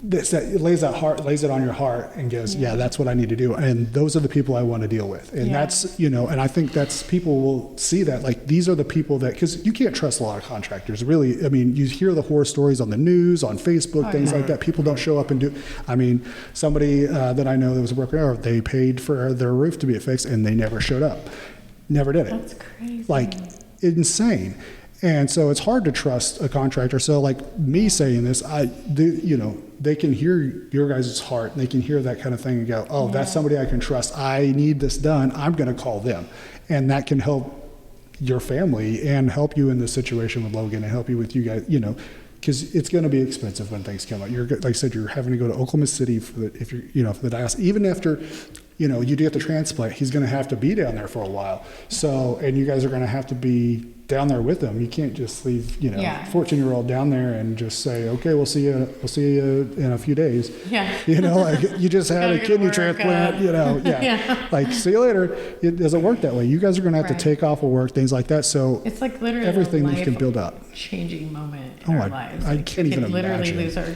it lays it on your heart and goes, yeah, that's what I need to do. And those are the people I want to deal with. And that's, and I think that's, people will see that, like, these are the people that, because you can't trust a lot of contractors, really. I mean, you hear the horror stories on the news, on Facebook, things like that. People don't show up and do, I mean, somebody that I know that was a broker, they paid for their roof to be fixed and they never showed up. Never did it. That's crazy. Like, insane. And so it's hard to trust a contractor. So like me saying this, they can hear your guys' heart, and they can hear that kind of thing and go, oh, that's somebody I can trust. I need this done. I'm going to call them. And that can help your family and help you in this situation with Logan and help you with you guys, because it's going to be expensive when things come up. Like I said, you're having to go to Oklahoma City for the dialysis. Even after, you do get the transplant, he's going to have to be down there for a while. So, and you guys are going to have to be down there with him. You can't just leave, 14-year-old down there and just say, okay, we'll see you in a few days. Yeah. Like you just had a kidney transplant, like, see you later. It doesn't work that way. You guys are going to have to take off of work, things like that. So it's like literally everything that can build up. Changing moment in our lives. I can't even imagine. Literally lose our,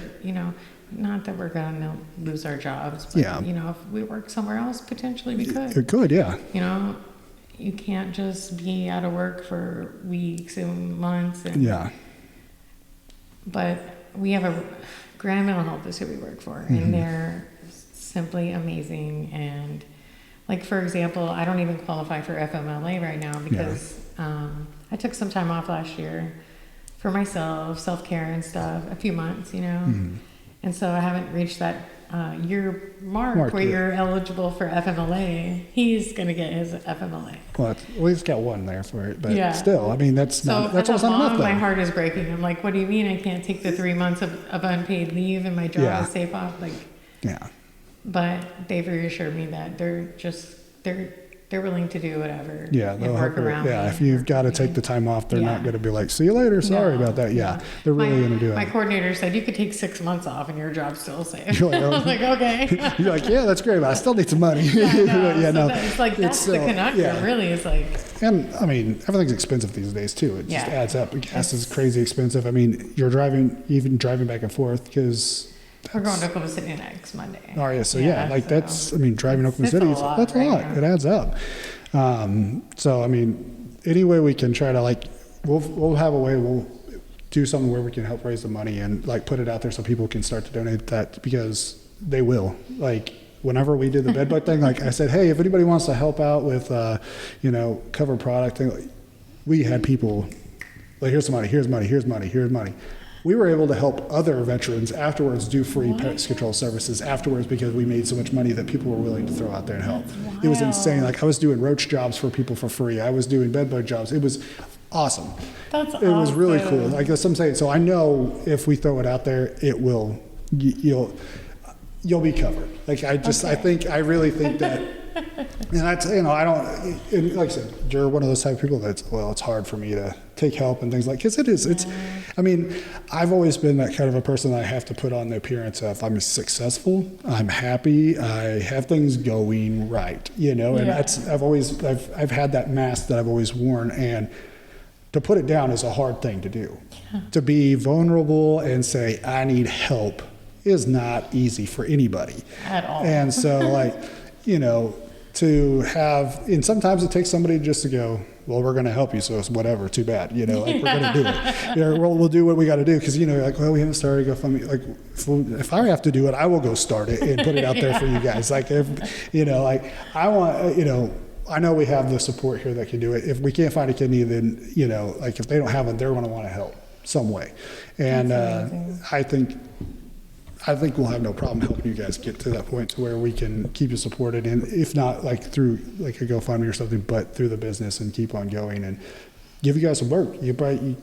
not that we're going to lose our jobs, but, if we work somewhere else, potentially we could. It could, yeah. You can't just be out of work for weeks and months. But we have a Granite Mental Health is who we work for, and they're simply amazing. And like, for example, I don't even qualify for FMLA right now because I took some time off last year for myself, self-care and stuff, a few months, and so I haven't reached that year mark where you're eligible for FMLA. He's going to get his FMLA. Well, he's got one there for it, but still, I mean, that's almost not enough. My heart is breaking. I'm like, what do you mean I can't take the 3 months of unpaid leave and my job is safe off? Like, but they've reassured me that they're willing to do whatever. Yeah, and work around. Yeah, if you've got to take the time off, they're not going to be like, see you later. Sorry about that. Yeah, they're really going to do it. My coordinator said you could take 6 months off and your job's still safe. I was like, okay. You're like, yeah, that's great, but I still need some money. It's like that's the conundrum. Really, it's like. And I mean, everything's expensive these days too. It just adds up. Gas is crazy expensive. I mean, you're driving back and forth because. We're going to Oklahoma City next Monday. Oh yeah, so that's. I mean, driving Oklahoma City, that's a lot. It adds up. So I mean, any way we can try to we'll have a way. We'll do something where we can help raise the money and put it out there so people can start to donate that, because they will. Like, whenever we did the bed bug thing, I said, hey, if anybody wants to help out with cover product thing, we had people like, here's some money, here's money, here's money, here's money. We were able to help other veterans afterwards do free pest control services afterwards because we made so much money that people were willing to throw out there and help. It was insane. Like, I was doing roach jobs for people for free. I was doing bed bug jobs. It was awesome. That's awesome. It was really cool. Like, that's what I'm saying. So I know if we throw it out there, it will, you'll be covered. Like, I really think that. And that's, I don't, and like I said, you're one of those type of people that's, it's hard for me to take help and things because it is. It's, I mean, I've always been that kind of a person that I have to put on the appearance of I'm successful, I'm happy, I have things going right, and that's, I've had that mask that I've always worn, and to put it down is a hard thing to do. To be vulnerable and say, I need help is not easy for anybody. At all. And so to have, and sometimes it takes somebody just to go, well, we're going to help you, so it's whatever, too bad, we're going to do it. We'll do what we got to do, because, we haven't started GoFundMe. Like, if I have to do it, I will go start it and put it out there for you guys. Like, I want, I know we have the support here that can do it. If we can't find a kidney, then, if they don't have it, they're going to want to help some way. And I think we'll have no problem helping you guys get to that point to where we can keep you supported, and if not through a GoFundMe or something, but through the business, and keep on going and give you guys some work. You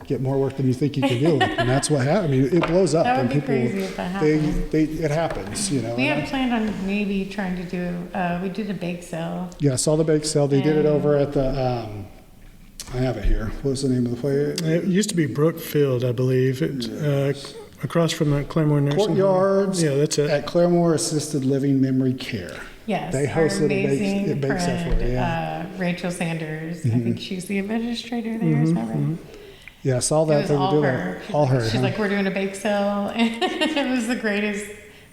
get more work than you think you can do, and that's what happens. I mean, it blows up, that would and be people crazy if that happened. It happens. We have planned on maybe trying to do. We did a bake sale. Yeah, I saw the bake sale. They did it over at the I have it here. What's the name of the place? It used to be Brookfield, I believe. It's across from the Claremore Nursing Courtyards. Home. Yeah, that's it. At Claremore Assisted Living Memory Care. Yes, They our hosted amazing a bake sale for it, yeah. Rachel Sanders. I think she's the administrator there, is that right? Yeah, I saw that It was they were all doing her. it. All her. She's huh? like, we're doing a bake sale. And it was the greatest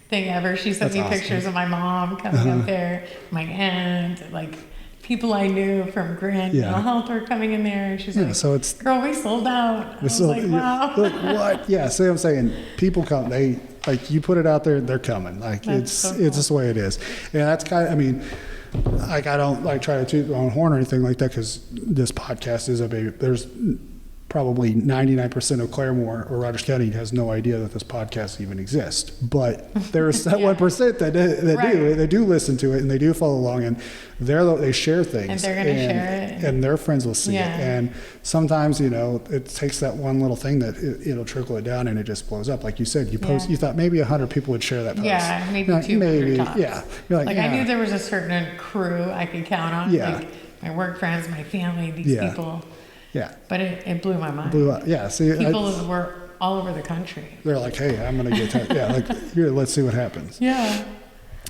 thing ever. She sent That's me awesome. pictures of my mom coming up there, my aunt, like people I knew from Grand Yeah. Mental Health were coming in there. And she's like, So it's girl, we sold out. I was so like, wow. like what? Yeah, see what I'm saying? People come. They like you put it out there, they're coming. Like That's it's so cool. it's just the way it is. And that's kind of. I mean, like I don't like try to toot my own horn or anything like that because this podcast is a baby. There's probably 99% of Claremore or Rogers County has no idea that this podcast even exists. But there's that 1% that do listen to it and they do follow along and they share things. And they're going to share it. And their friends will see Yeah. it. And sometimes, it takes that one little thing that it'll trickle it down and it just blows up. Like you said, you post, you thought maybe 100 people would share that post. Yeah, maybe You're like, 200 tops. Yeah. You're Like I knew there was a certain crew I could count on. Yeah. Like my work friends, my family, these people. Yeah. But it blew my mind. Blew up. Yeah. See, People were all over the country. they're like, hey, I'm going to get, like, here, let's see what happens. Yeah.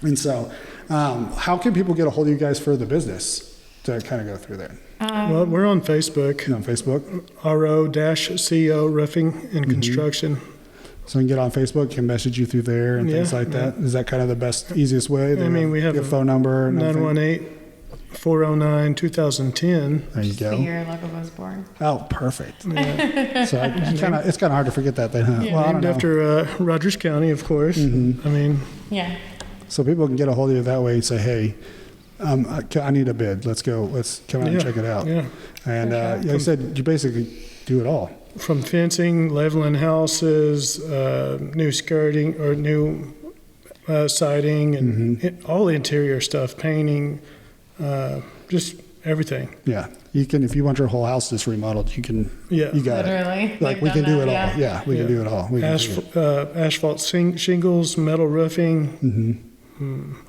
And so, how can people get a hold of you guys for the business to kind of go through that? Well, we're on Facebook. On Facebook? RO-CO Roofing and Construction. So you can get on Facebook, can message you through there and things like that. Is that kind of the best, easiest way? I mean, we have your phone number and everything? 918-409-2010. There you The go. year Logo was born. Oh, perfect. So it's kind of hard to forget that then, huh? Yeah. Well, I don't Named know. after Rogers County, of course. I mean, Yeah. So people can get a hold of you that way and say, hey, I need a bid. Let's go. Let's come out and check it out. Yeah. And like I said, you basically do it all. From fencing, leveling houses, new skirting or new siding, and all the interior stuff, painting, just everything. Yeah. You can, if you want your whole house just remodeled, you can, Yeah. you got Literally. it. Like They've we can done do it that, all. Yeah. We can do it all. We can do it. Asphalt shingles, metal roofing.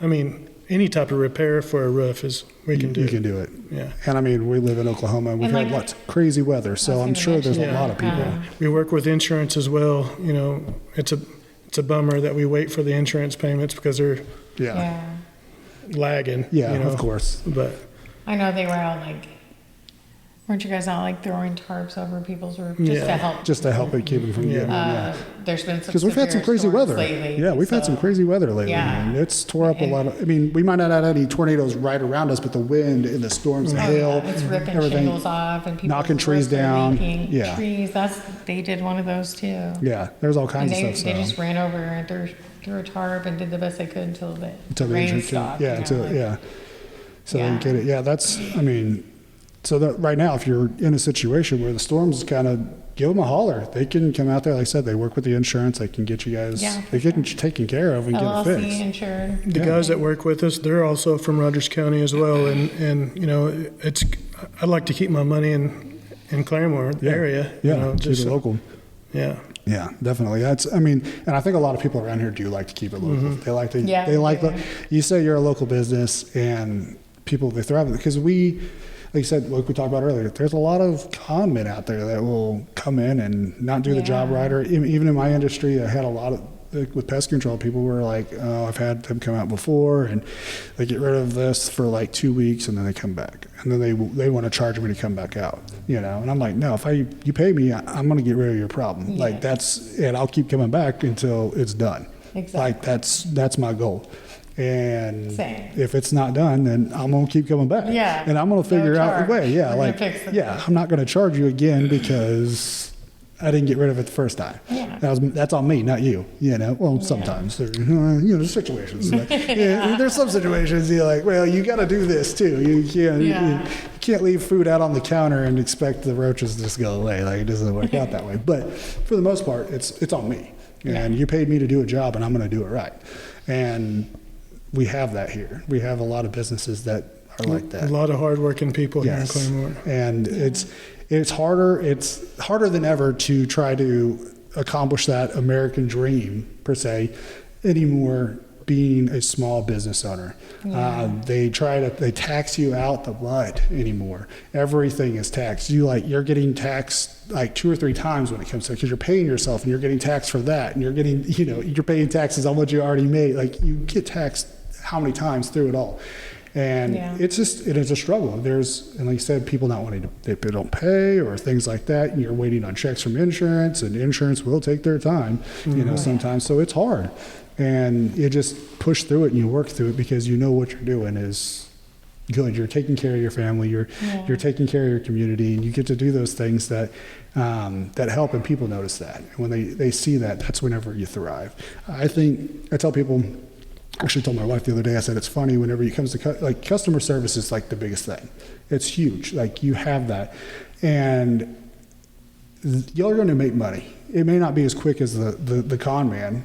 I mean, any type of repair for a roof we can do. You can do it. Yeah. And I mean, we live in Oklahoma. We've And had like- lots of crazy weather, so I'm sure there's a lot of people. We work with insurance as well. It's a bummer that we wait for the insurance payments because they're Yeah. Yeah. lagging. Yeah, of course. But I know they were all like, weren't you guys all like throwing tarps over people's roofs just to help? Just to help it keep it from getting in, yeah. There's been some Because we've had some severe crazy storms weather. lately, Yeah, we've had some so- crazy weather lately. Yeah. And it's tore up a lot of, I mean, we might not have had any tornadoes right around us, but the wind and the storms, the Oh, hail, yeah, it's ripping everything. shingles off and people knocking trees down. Yeah. Trees. They did one of those too. Yeah, there's all And kinds they of stuff. just ran over and threw a tarp and did the best they could until the the rain insurance stopped. yeah, So Yeah. you get it. Yeah, that's, I mean, so that right now, if you're in a situation where the storms kind of give them a holler, they can come out there. Like I said, they work with the insurance. They can get you guys, Yeah, they get you taken care of and get it LLC fixed. insured. the guys that work with us, they're also from Rogers County as well. And I'd like to keep my money in Claremore area. Yeah, keep just it local. Yeah. Yeah, definitely. That's, I mean, and I think a lot of people around here do like to keep it local. They like to, Yeah, they like, yeah. you say you're a local business and people, they thrive because like you said, like we talked about earlier, there's a lot of con men out there that will come in and not do the job Yeah. right. Or even in my industry, I had a lot of, with pest control, people were like, oh, I've had them come out before and they get rid of this for like 2 weeks and then they come back. And then they want to charge me to come back out, And I'm like, no, if you pay me, I'm going to get rid of your problem. Yeah. Like and I'll keep coming back until it's done. Exactly. Like that's my goal. And Same. if it's not done, then I'm going to keep coming back. Yeah. And I'm going to figure No out a charge. way. Yeah. We're Like, gonna fix it. yeah, I'm not going to charge you again because I didn't get rid of it the first time. Yeah. That's on me, not you. Well, sometimes there's situations. Like, there's some situations you're like, well, you got to do this too. You can't leave food out on the counter and expect the roaches to just go away. Like it doesn't work out that way. But for the most part, it's on me. And you paid me to do a job, and I'm going to do it right. And we have that here. We have a lot of businesses that are like that. A lot of hardworking people here in Claremore. And it's harder than ever to try to accomplish that American dream per se anymore being a small business owner. They tax you out the butt anymore. Everything is taxed. You're getting taxed like 2 or 3 times when it comes to, because you're paying yourself and you're getting taxed for that, and you're getting, you're paying taxes on what you already made. Like, you get taxed how many times through it all. And it is a struggle. And like you said, people not wanting to, they don't pay or things like that. And you're waiting on checks from insurance, and insurance will take their time, sometimes. So it's hard. And you just push through it and you work through it because you know what you're doing is good. You're taking care of your family. You're taking care of your community, and you get to do those things that help, and people notice that. And when they see that, that's whenever you thrive. I tell people, actually told my wife the other day, I said, it's funny whenever it comes to customer service is like the biggest thing. It's huge. Like, you have that, and you're going to make money. It may not be as quick as the con man,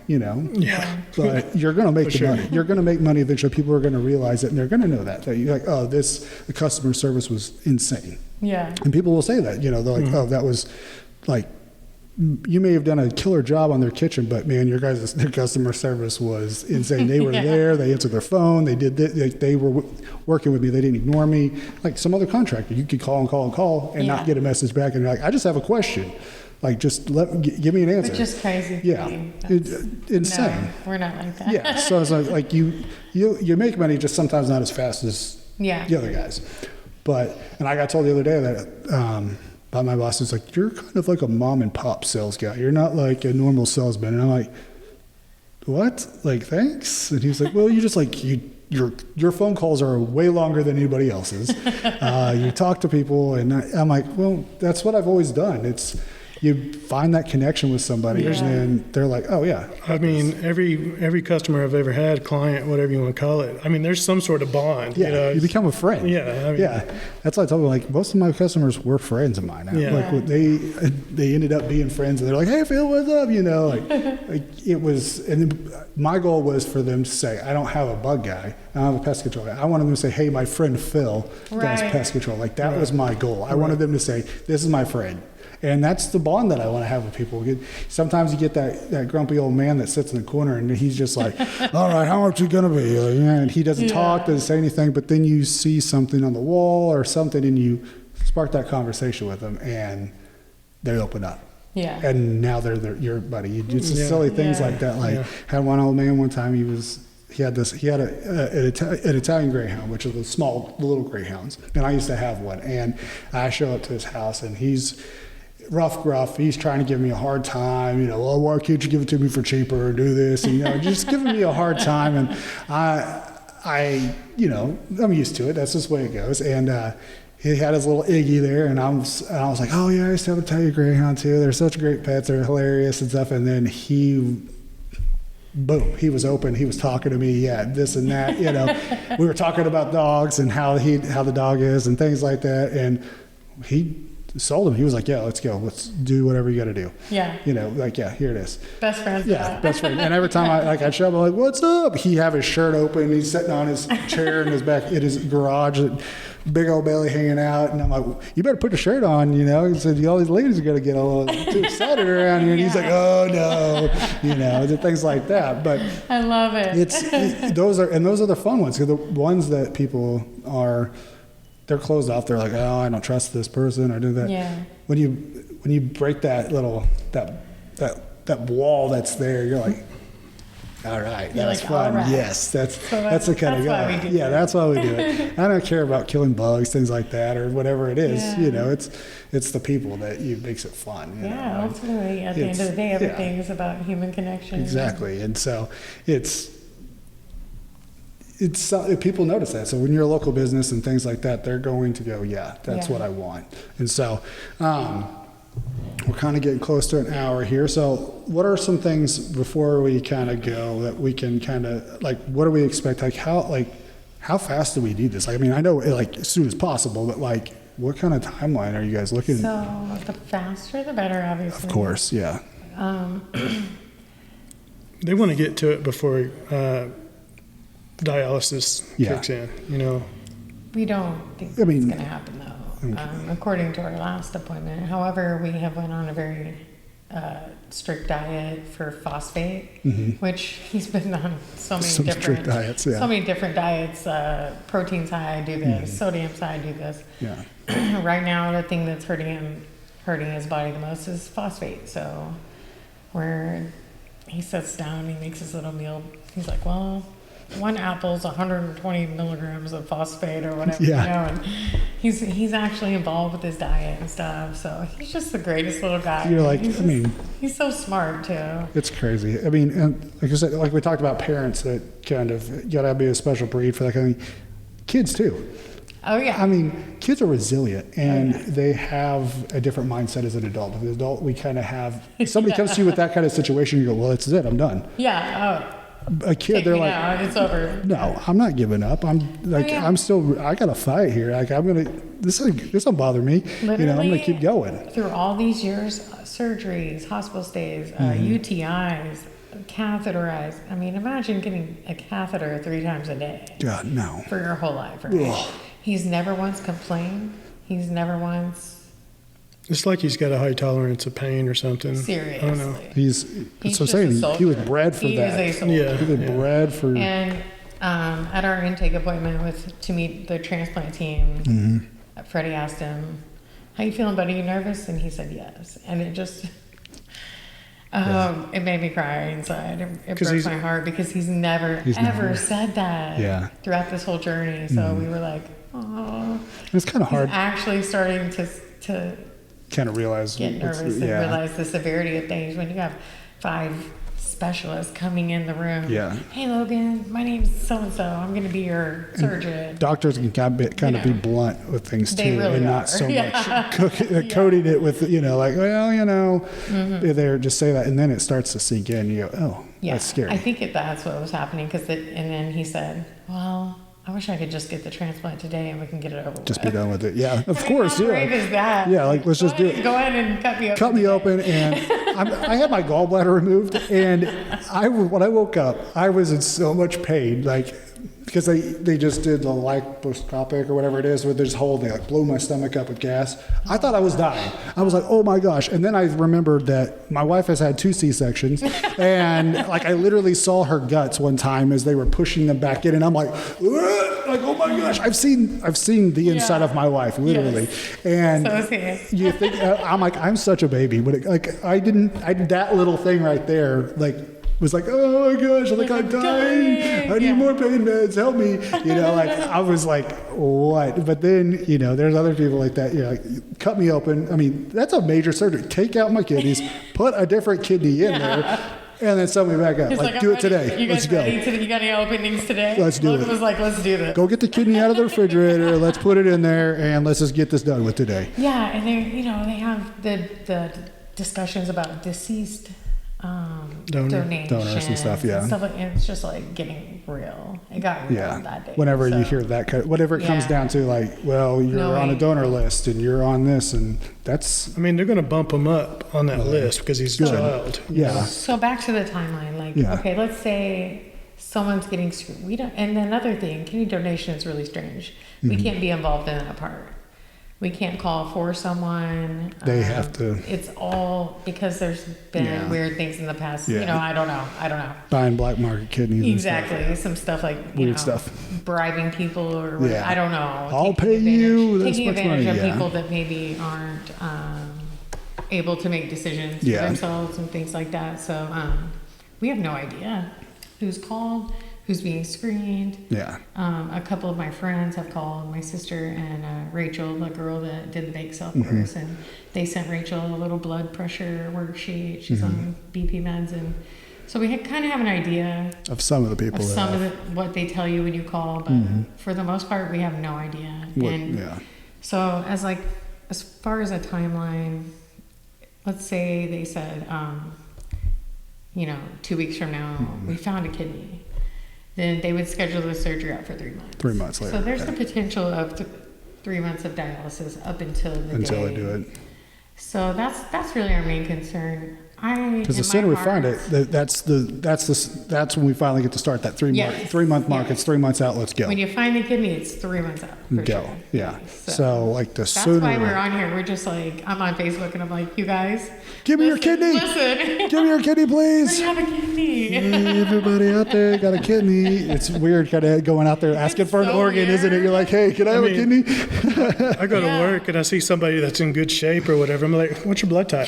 but you're going to make the money. You're going to make money eventually. People are going to realize it, and they're going to know that you're like, oh, the customer service was insane. Yeah. And people will say that, they're like, oh, that was like, you may have done a killer job on their kitchen, but man, their customer service was insane. They were there, they answered their phone, they did this, they were working with me, they didn't ignore me. Like some other contractor, you could call and not get a message back, and you're like, I just have a question. Like, just give me an answer. Which is crazy. Yeah, insane. No, we're not like that. Yeah, so it's like you make money, just sometimes not as fast as the other guys. And I got told the other day that by my boss, is like, you're kind of like a mom and pop sales guy. You're not like a normal salesman. And I'm like, what? Like, thanks? And he's like, well, you just like, your phone calls are way longer than anybody else's. You talk to people, and I'm like, well, that's what I've always done. It's, you find that connection with somebody, and then they're like, oh yeah. I mean, every customer I've ever had, client, whatever you want to call it, I mean, there's some sort of bond. Yeah, you become a friend. Yeah. That's why I told them, like, most of my customers were friends of mine. Like, they ended up being friends, and they're like, hey Phil, what's up? Like it was, and then my goal was for them to say, I don't have a bug guy, I don't have a pest control guy. I wanted them to say, hey, my friend Phil does pest control. Like, that was my goal. I wanted them to say, this is my friend. And that's the bond that I want to have with people. Sometimes you get that grumpy old man that sits in the corner, and he's just like, all right, how much is it going to be? And he doesn't talk, doesn't say anything, but then you see something on the wall or something, and you spark that conversation with them, and they open up. Yeah. And now they're your buddy. It's just silly things like that. Like, had one old man one time, he had an Italian greyhound, which are the little greyhounds, and I used to have one. And I show up to his house, and he's rough, gruff. He's trying to give me a hard time. Oh, why can't you give it to me for cheaper or do this? And just giving me a hard time. And I'm used to it. That's just the way it goes. And he had his little Iggy there, and I was like, oh yeah, I used to have a Italian greyhound too. They're such great pets. They're hilarious and stuff. And then boom, he was open. He was talking to me, this and that. We were talking about dogs and how the dog is and things like that. And he sold him. He was like, yeah, let's go. Let's do whatever you got to do. Yeah. Here it is. Best friend. Yeah, best friend. And every time I'd show up, I'm like, what's up? He'd have his shirt open. He's sitting on his chair in his garage, big old belly hanging out. And I'm like, you better put the shirt on, He said, all these ladies are going to get a little too excited around here. And he's like, oh no, things like that. But I love it. Those are the fun ones. The ones that people they're closed off. They're like, oh, I don't trust this person or do that. Yeah. When you break that little that wall that's there, you're like, all right, that's fun. Right. Yes, that's the kind of guy. That's why we do it. I don't care about killing bugs, things like that, or whatever it is. Yeah. It's the people that makes it fun. Ultimately, at the end of the day, everything is about human connection. Exactly, and so it's people notice that. So when you're a local business and things like that, they're going to go, that's what I want. And so we're kind of getting close to an hour here. So what are some things before we kind of go that we can kind of, like, what do we expect? How fast do we need this? I mean, I know as soon as possible, but what kind of timeline are you guys looking at? So the faster, the better, obviously. Of course, yeah. They want to get to it before dialysis kicks in, We don't think it's going to happen, though, according to our last appointment. However, we have went on a very strict diet for phosphate, which he's been on so many Some different strict diets, yeah. so many different diets. Protein's high, do this. Sodium's high, do this. Yeah. Right now, the thing that's hurting his body the most is phosphate. So, where he sits down, he makes his little meal. He's like, well, one apple's 120 milligrams of phosphate or whatever, Yeah. you know. And he's actually involved with his diet and stuff. So he's just the greatest little guy. You're like, he's so smart too. it's crazy. I mean, and like I said, like we talked about parents that kind of gotta be a special breed for that kind of thing. Kids too. Oh yeah. I mean, kids are resilient and they have a different mindset as an adult. As an adult, we kind of have, somebody comes to you with that kind of situation, you go, well, that's it, I'm done. Yeah. A kid, Take they're me like, now, it's over. no, I'm not giving up. I'm like, I'm still, I got to fight here. Like, this don't bother me. Literally, you know, I'm going to keep going. Through all these years, surgeries, hospital stays, UTIs, catheterized. I mean, imagine getting a catheter 3 times a day. God, no. For your whole life, right? Ugh. He's never once complained. He's never once. It's like he's got a high tolerance of pain or something. Seriously. I don't know. He's He's so just a saying soldier. he was bred for He that. is a soldier. Yeah. He was bred for. And at our intake appointment to meet the transplant team, Freddy asked him, "How you feeling, buddy? You nervous?" And he said yes. And it just, it made me cry inside. It broke my heart because he's never said that throughout this whole journey. So we were like, oh. It's kind of hard. He's actually starting to kind of realize. get nervous and realize the severity of things when you have 5 specialists coming in the room. Yeah. Hey, Logan, my name's so-and-so. I'm going to be your surgeon. Doctors can kind of be blunt with things too, They really and are. not so much coating it with, like, well, they just say that, and then it starts to sink in. You go, oh, that's scary. I think that's what was happening and then he said, well, I wish I could just get the transplant today and we can get it over with. Just be done with it. Yeah, of course. How brave is that? Yeah, like let's just do it. Go ahead and cut me open. Cut me open, and I had my gallbladder removed, and when I woke up, I was in so much pain, like because they just did the laparoscopic or whatever it is, where there's hole, they like blew my stomach up with gas. I thought I was dying. I was like, oh my gosh. And then I remembered that my wife has had 2 C-sections, and like I literally saw her guts one time as they were pushing them back in, and I'm like, oh my gosh, I've seen the inside of my wife, literally. Yes. And so you think, I'm like, I'm such a baby, but I did that little thing right there, like, was like, oh my gosh, like I'm dying. I need more pain meds. Help me. Like I was like, what? But then, there's other people like that. Like, cut me open. I mean, that's a major surgery. Take out my kidneys, put a different kidney in there, and then sew me back up. Like, do it today. Let's go. You got any openings today? Let's do it. Logan was like, let's do this. Go get the kidney out of the refrigerator. Let's put it in there, and let's just get this done with today. Yeah, and they have the discussions about deceased donors and stuff, and stuff and it's just like getting real. It got real that day. Whenever you hear that, whatever it comes down to, like, well, you're on a donor list and you're on this, and that's. I mean, they're going to bump him up on that list because he's a child. Yeah. So back to the timeline, like, okay, let's say someone's getting screwed. We don't. And another thing, kidney donation is really strange. We can't be involved in that part. We can't call for someone. They have to. It's all because there's been weird things in the past. Yeah. I don't know. Buying black market kidneys. Exactly. And stuff. Some stuff like weird stuff. Bribing people or whatever. I don't know. I'll pay you. Taking advantage of people that maybe aren't able to make decisions for themselves and things like that. So we have no idea who's called, who's being screened. Yeah. A couple of my friends have called, my sister and Rachel, the girl that did the bake sale course, and they sent Rachel a little blood pressure worksheet. She's on BP meds, and so we kind of have an idea of some of the people. What they tell you when you call, but for the most part, we have no idea. So as far as a timeline, let's say they said, 2 weeks from now, we found a kidney. Then they would schedule the surgery out for 3 months. 3 months later. So there's the potential of 3 months of dialysis up until the day. Until they do it. So that's really our main concern. Because the sooner we find it, that's when we finally get to start that 3 month mark. It's 3 months out. Let's go. When you find the kidney, it's 3 months out. For Go. Sure. Yeah. So like the that's sooner. That's why we're on here. We're just like, I'm on Facebook and I'm like, you guys, give me your kidney. Listen. Give me your kidney, please. I have a kidney. Everybody out there got a kidney. It's weird kind of going out there asking for an organ, isn't it? You're like, hey, can I have a kidney? I go to work and I see somebody that's in good shape or whatever. I'm like, what's your blood type?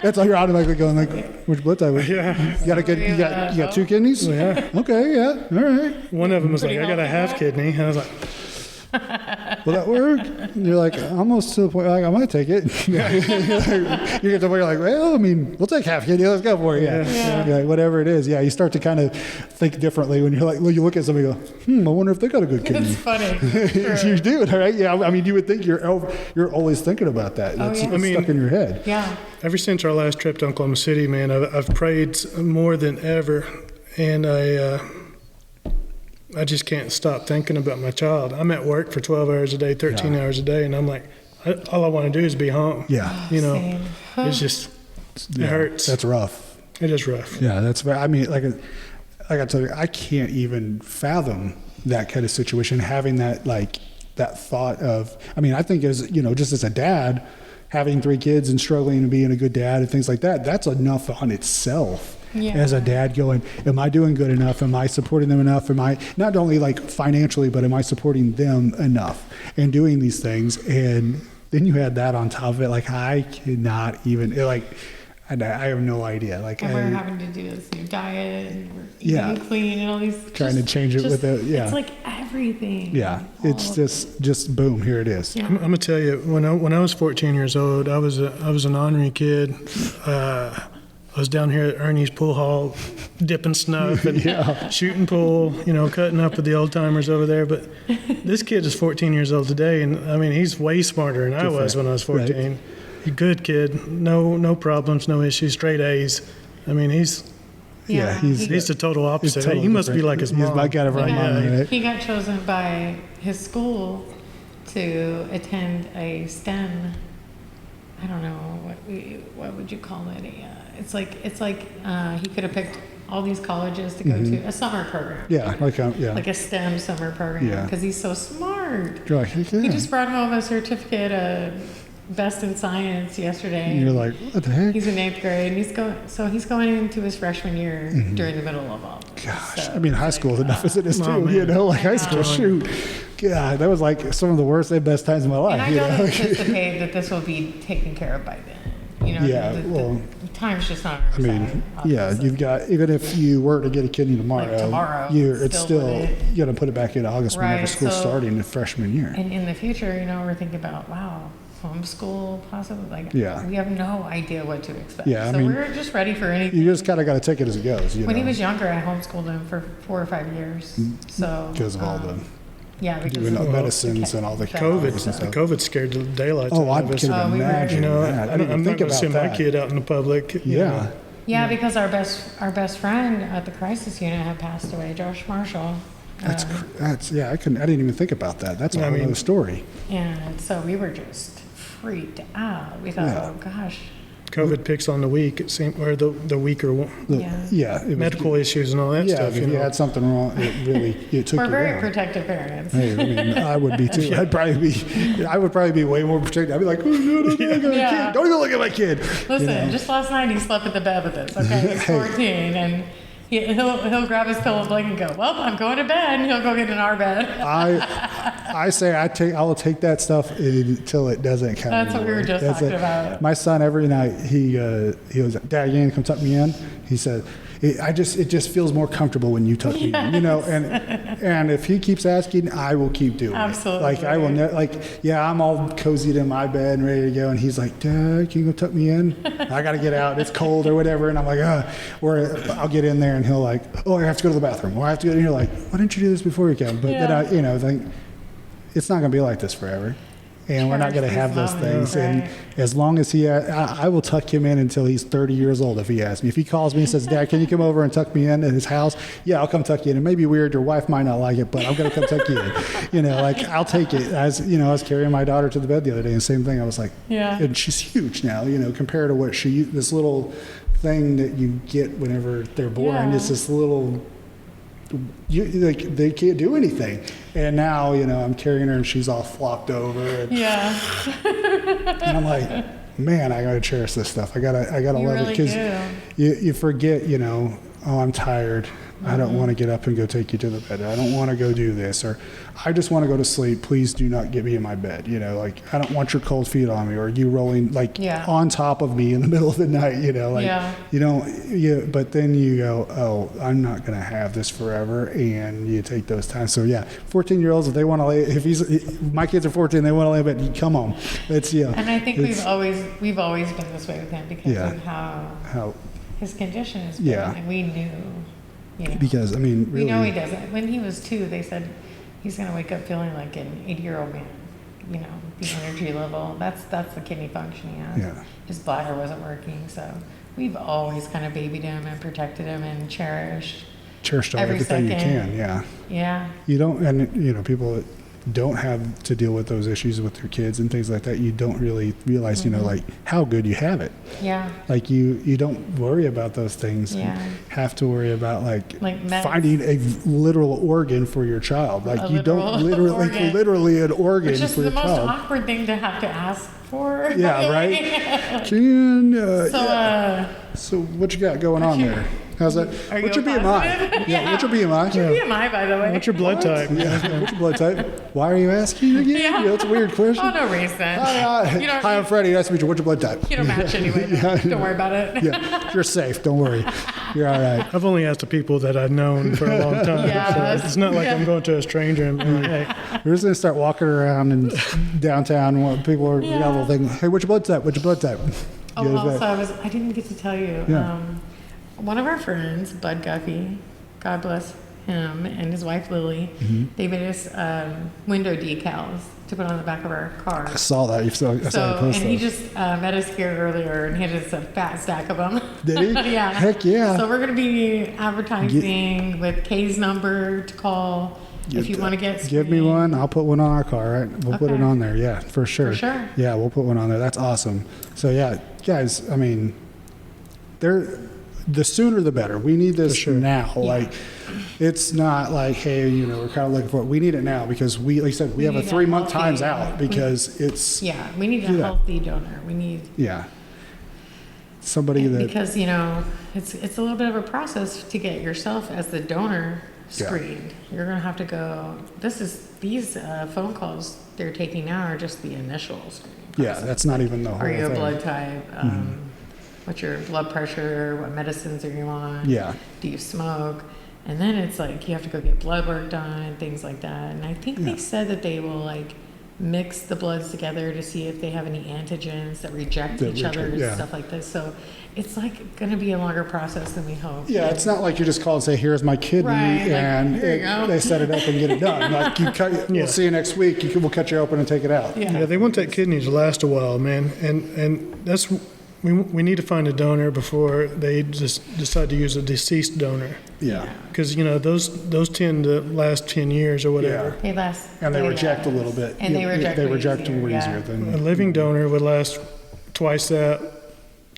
That's all you're automatically going like, which blood type? Yeah. You got 2 kidneys? Yeah. Okay, yeah. All right. One of them was like, I got a half kidney. And I was like, will that work? And you're like, almost to the point, like, I might take it. You get to the point, you're like, well, I mean, we'll take half kidney. Let's go for it. Yeah. Whatever it is. Yeah, you start to kind of think differently when you're like, you look at somebody and go, I wonder if they got a good kidney. It's funny. You do, right? Yeah, I mean, you would think you're always thinking about that. It's stuck in your head. Yeah. Ever since our last trip to Oklahoma City, man, I've prayed more than ever. And I just can't stop thinking about my child. I'm at work for 12 hours a day, 13 hours a day, and I'm like, all I want to do is be home. Yeah. You know, Same. it's just, it hurts. That's rough. It is rough. Yeah, that's, I mean, like I told you, I can't even fathom that kind of situation, having that, like, that thought of, I mean, I think as, just as a dad, having 3 kids and struggling and being a good dad and things like that, that's enough on itself. Yeah. As a dad going, am I doing good enough? Am I supporting them enough? Am I not only like financially, but am I supporting them enough and doing these things? And then you had that on top of it. Like, I cannot even, I have no idea. Like, and we're having to do this new diet and we're eating clean and all these. Trying to change it with it. Yeah. It's like everything. Yeah. It's just boom, here it is. Yeah. I'm gonna tell you, when I was 14 years old, I was an ornery kid. I was down here at Ernie's pool hall, dipping snuff and shooting pool, cutting up with the old timers over there. But this kid is 14 years old today, and I mean, he's way smarter than I was when I was 14. Right. A good kid, no problems, no issues, straight A's. I mean, he's the total opposite. He must be like his mom. He's my kind of right mom. Right? He got chosen by his school to attend a STEM. I don't know what would you call it? It's like he could have picked all these colleges to go to a summer program. Yeah, like a STEM summer program. Yeah, because he's so smart. You're like, He just brought home a certificate of best in science yesterday. And you're like, what the heck? He's in 8th grade, and he's going into his freshman year during the middle of all this. Gosh, so I mean, high school is enough as it is too. High school, shoot. God, that was like some of the worst and best times of my life. And I don't anticipate that this will be taken care of by then. The time's just not on our side, obviously. You've got, even if you were to get a kidney tomorrow, it's still you got to put it back in August whenever school's starting the freshman year. And in the future, we're thinking about, wow, homeschool possibly. We have no idea what to expect. Yeah, so we're just ready for anything. You just kind of got to take it as it goes. When he was younger, I homeschooled him for 4 or 5 years. So because of all the because of medicines and all the COVID scared the daylights out of us. I can imagine. I didn't I'm think not going to about send that. My kid out in the public. Yeah, because our best friend at the crisis unit had passed away, Josh Marshall. I didn't even think about that. That's a whole other story. And so we were just freaked out. We thought, oh gosh. COVID picks on the weak, it seemed, or the weaker one. Medical issues and all that stuff. If you had something wrong, it took We're you very down. protective parents. Hey, I mean, I would be too. I would probably be way more protective. I'd be like, don't even look at my kid. Listen, just last night he slept in the bed with us. Okay, he's 14, and he'll grab his pillow and blanket and go, well, I'm going to bed, and he'll go get in our bed. I say I will take that stuff until it doesn't count. That's what we were just talking about. My son, every night he was, Dad, you gonna come tuck me in? He said, it just feels more comfortable when you tuck me in, and if he keeps asking, I will keep doing Absolutely. it. Like I will I'm all cozied in my bed and ready to go, and he's like, Dad, can you go tuck me in? I gotta get out, it's cold or whatever, and I'm like, or I'll get in there and he'll like, I have to go to the bathroom, or I have to go, and you're like, why didn't you do this before you came? But then I think it's not gonna be like this forever. and we're not going to have those things. And as long as I will tuck him in until he's 30 years old if he asks me. If he calls me and says, Dad, can you come over and tuck me in at his house? Yeah, I'll come tuck you in. It may be weird. Your wife might not like it, but I'm going to come tuck you in. You know, like I'll take it. As you know, I was carrying my daughter to the bed the other day, and same thing. I was like, and she's huge now, you know, compared to what this little thing that you get whenever they're born. It's this little, they can't do anything. And now, you know, I'm carrying her and she's all flopped over. And, and I'm like, man, I gotta cherish this stuff. I gotta love it, because you forget, you know, oh, I'm tired. I don't want to get up and go take you to the bed. I don't want to go do this, or I just want to go to sleep. Please do not get me in my bed. You know, like I don't want your cold feet on me, or you rolling like on top of me in the middle of the night. You know, like you don't. But then you go, oh, I'm not going to have this forever, and you take those times. So 14-year-olds, if they want to lay, my kids are 14, they want to lay in bed. Come on, it's And I think we've always been this way with him because of how his condition is. And we knew. You know, because I mean, really, we know he doesn't. When he was 2, they said he's going to wake up feeling like an 80-year-old man. You know, the energy level. That's the kidney function he has. Yeah. His bladder wasn't working, so we've always kind of babied him and protected him and cherished everything you can. Yeah. You don't, and you know, people that don't have to deal with those issues with their kids and things like that, you don't really realize, you know, like how good you have it. Like you don't worry about those things. You have to worry about like finding a literal organ for your child. Like you don't literally an organ Which is for your child. Which is the most awkward thing to have to ask for. Yeah, right? So what you got going on there? How's that? What's your BMI? What's your BMI? What's your BMI, by the way? What's your blood type? What's your blood type? Why are you asking again? Yeah. That's a weird question. Oh, no reason. Hi, I'm Freddy. Nice to meet you. What's your blood type? You don't match anyway. Don't worry about it. You're safe. Don't worry. You're all right. I've only asked the people that I've known for a long time. So it's not like I'm going to a stranger and being like, hey. We're just going to start walking around in downtown and people are got a little thing. Hey, what's your blood type? What's your blood type? Also, I didn't get to tell you. One of our friends, Bud Guffey, God bless him, and his wife Lily, they made us window decals to put on the back of our car. I saw that. I saw you post and he just met us here earlier and handed us a fat stack of them. Did he? Yeah. Heck yeah. So we're going to be advertising with Kay's number to call if you want to get screened. Give me one. I'll put one on our car, right? We'll put it on there. Yeah, for sure. For sure. Yeah, we'll put one on there. That's awesome. So yeah, guys, I mean, the sooner the better. We need this now. Yeah. Like, it's not like, hey, you know, we're kind of looking for it. We need it now because like I said, we have a 3-month times out because it's. Yeah, we need a healthy donor. We need. Yeah. Somebody that. Because, you know, it's a little bit of a process to get yourself as the donor screened. You're going to have to go. These phone calls they're taking now are just the initial screening process. Yeah, that's not even the whole thing. Are you a thing. blood type? What's your blood pressure? What medicines are you on? Yeah. Do you smoke? And then it's like you have to go get blood work done, things like that. And I think they said that they will like mix the bloods together to see if they have any antigens that reject each other and stuff like this. So it's like going to be a longer process than we hope. Yeah, it's not like you just call and say, "Here's my kidney," and they set it up and get it done. Like you cut, we'll see you next week. We'll cut you open and take it out. Yeah, they want that kidney to last a while, man, and that's. We need to find a donor before they just decide to use a deceased donor. Yeah. Because, you know, those tend to last 10 years or whatever. Yeah. They last. And they reject a little bit. And they reject more easier than a living donor would last twice that,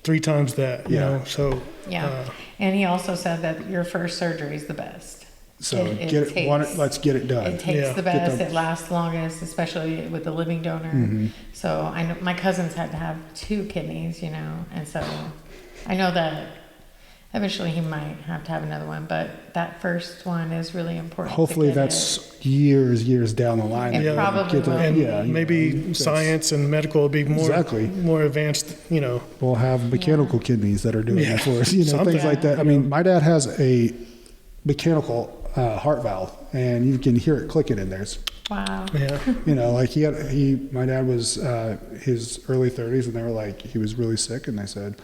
3 times that, you know. So and he also said that your first surgery is the best. So let's get it done. It takes the best. It lasts longest, especially with the living donor. So I know my cousins had to have 2 kidneys, you know, and so I know that eventually he might have to have another one, but that first one is really important. Hopefully that's years down the line. It probably will. And maybe science and medical will be more advanced, you know. We'll have mechanical kidneys that are doing it for us, you know, things like that. I mean, my dad has a mechanical heart valve, and you can hear it clicking in there. Wow. Yeah. You know, like my dad was his early 30s, and they were like, he was really sick, and they said,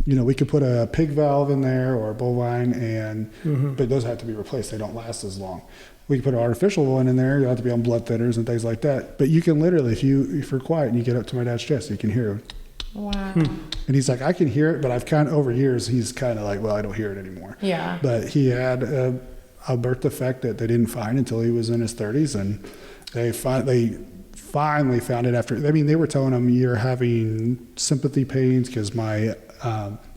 we could put a pig valve in there or a bovine, but those have to be replaced. They don't last as long. We could put an artificial one in there. You have to be on blood thinners and things like that. But you can literally, if you're quiet and you get up to my dad's chest, you can hear him. Wow. And he's like, I can hear it, but I've kind of, over years, he's kind of like, well, I don't hear it anymore. Yeah. But he had a birth defect that they didn't find until he was in his 30s, and they finally found it after. I mean, they were telling him, you're having sympathy pains, because my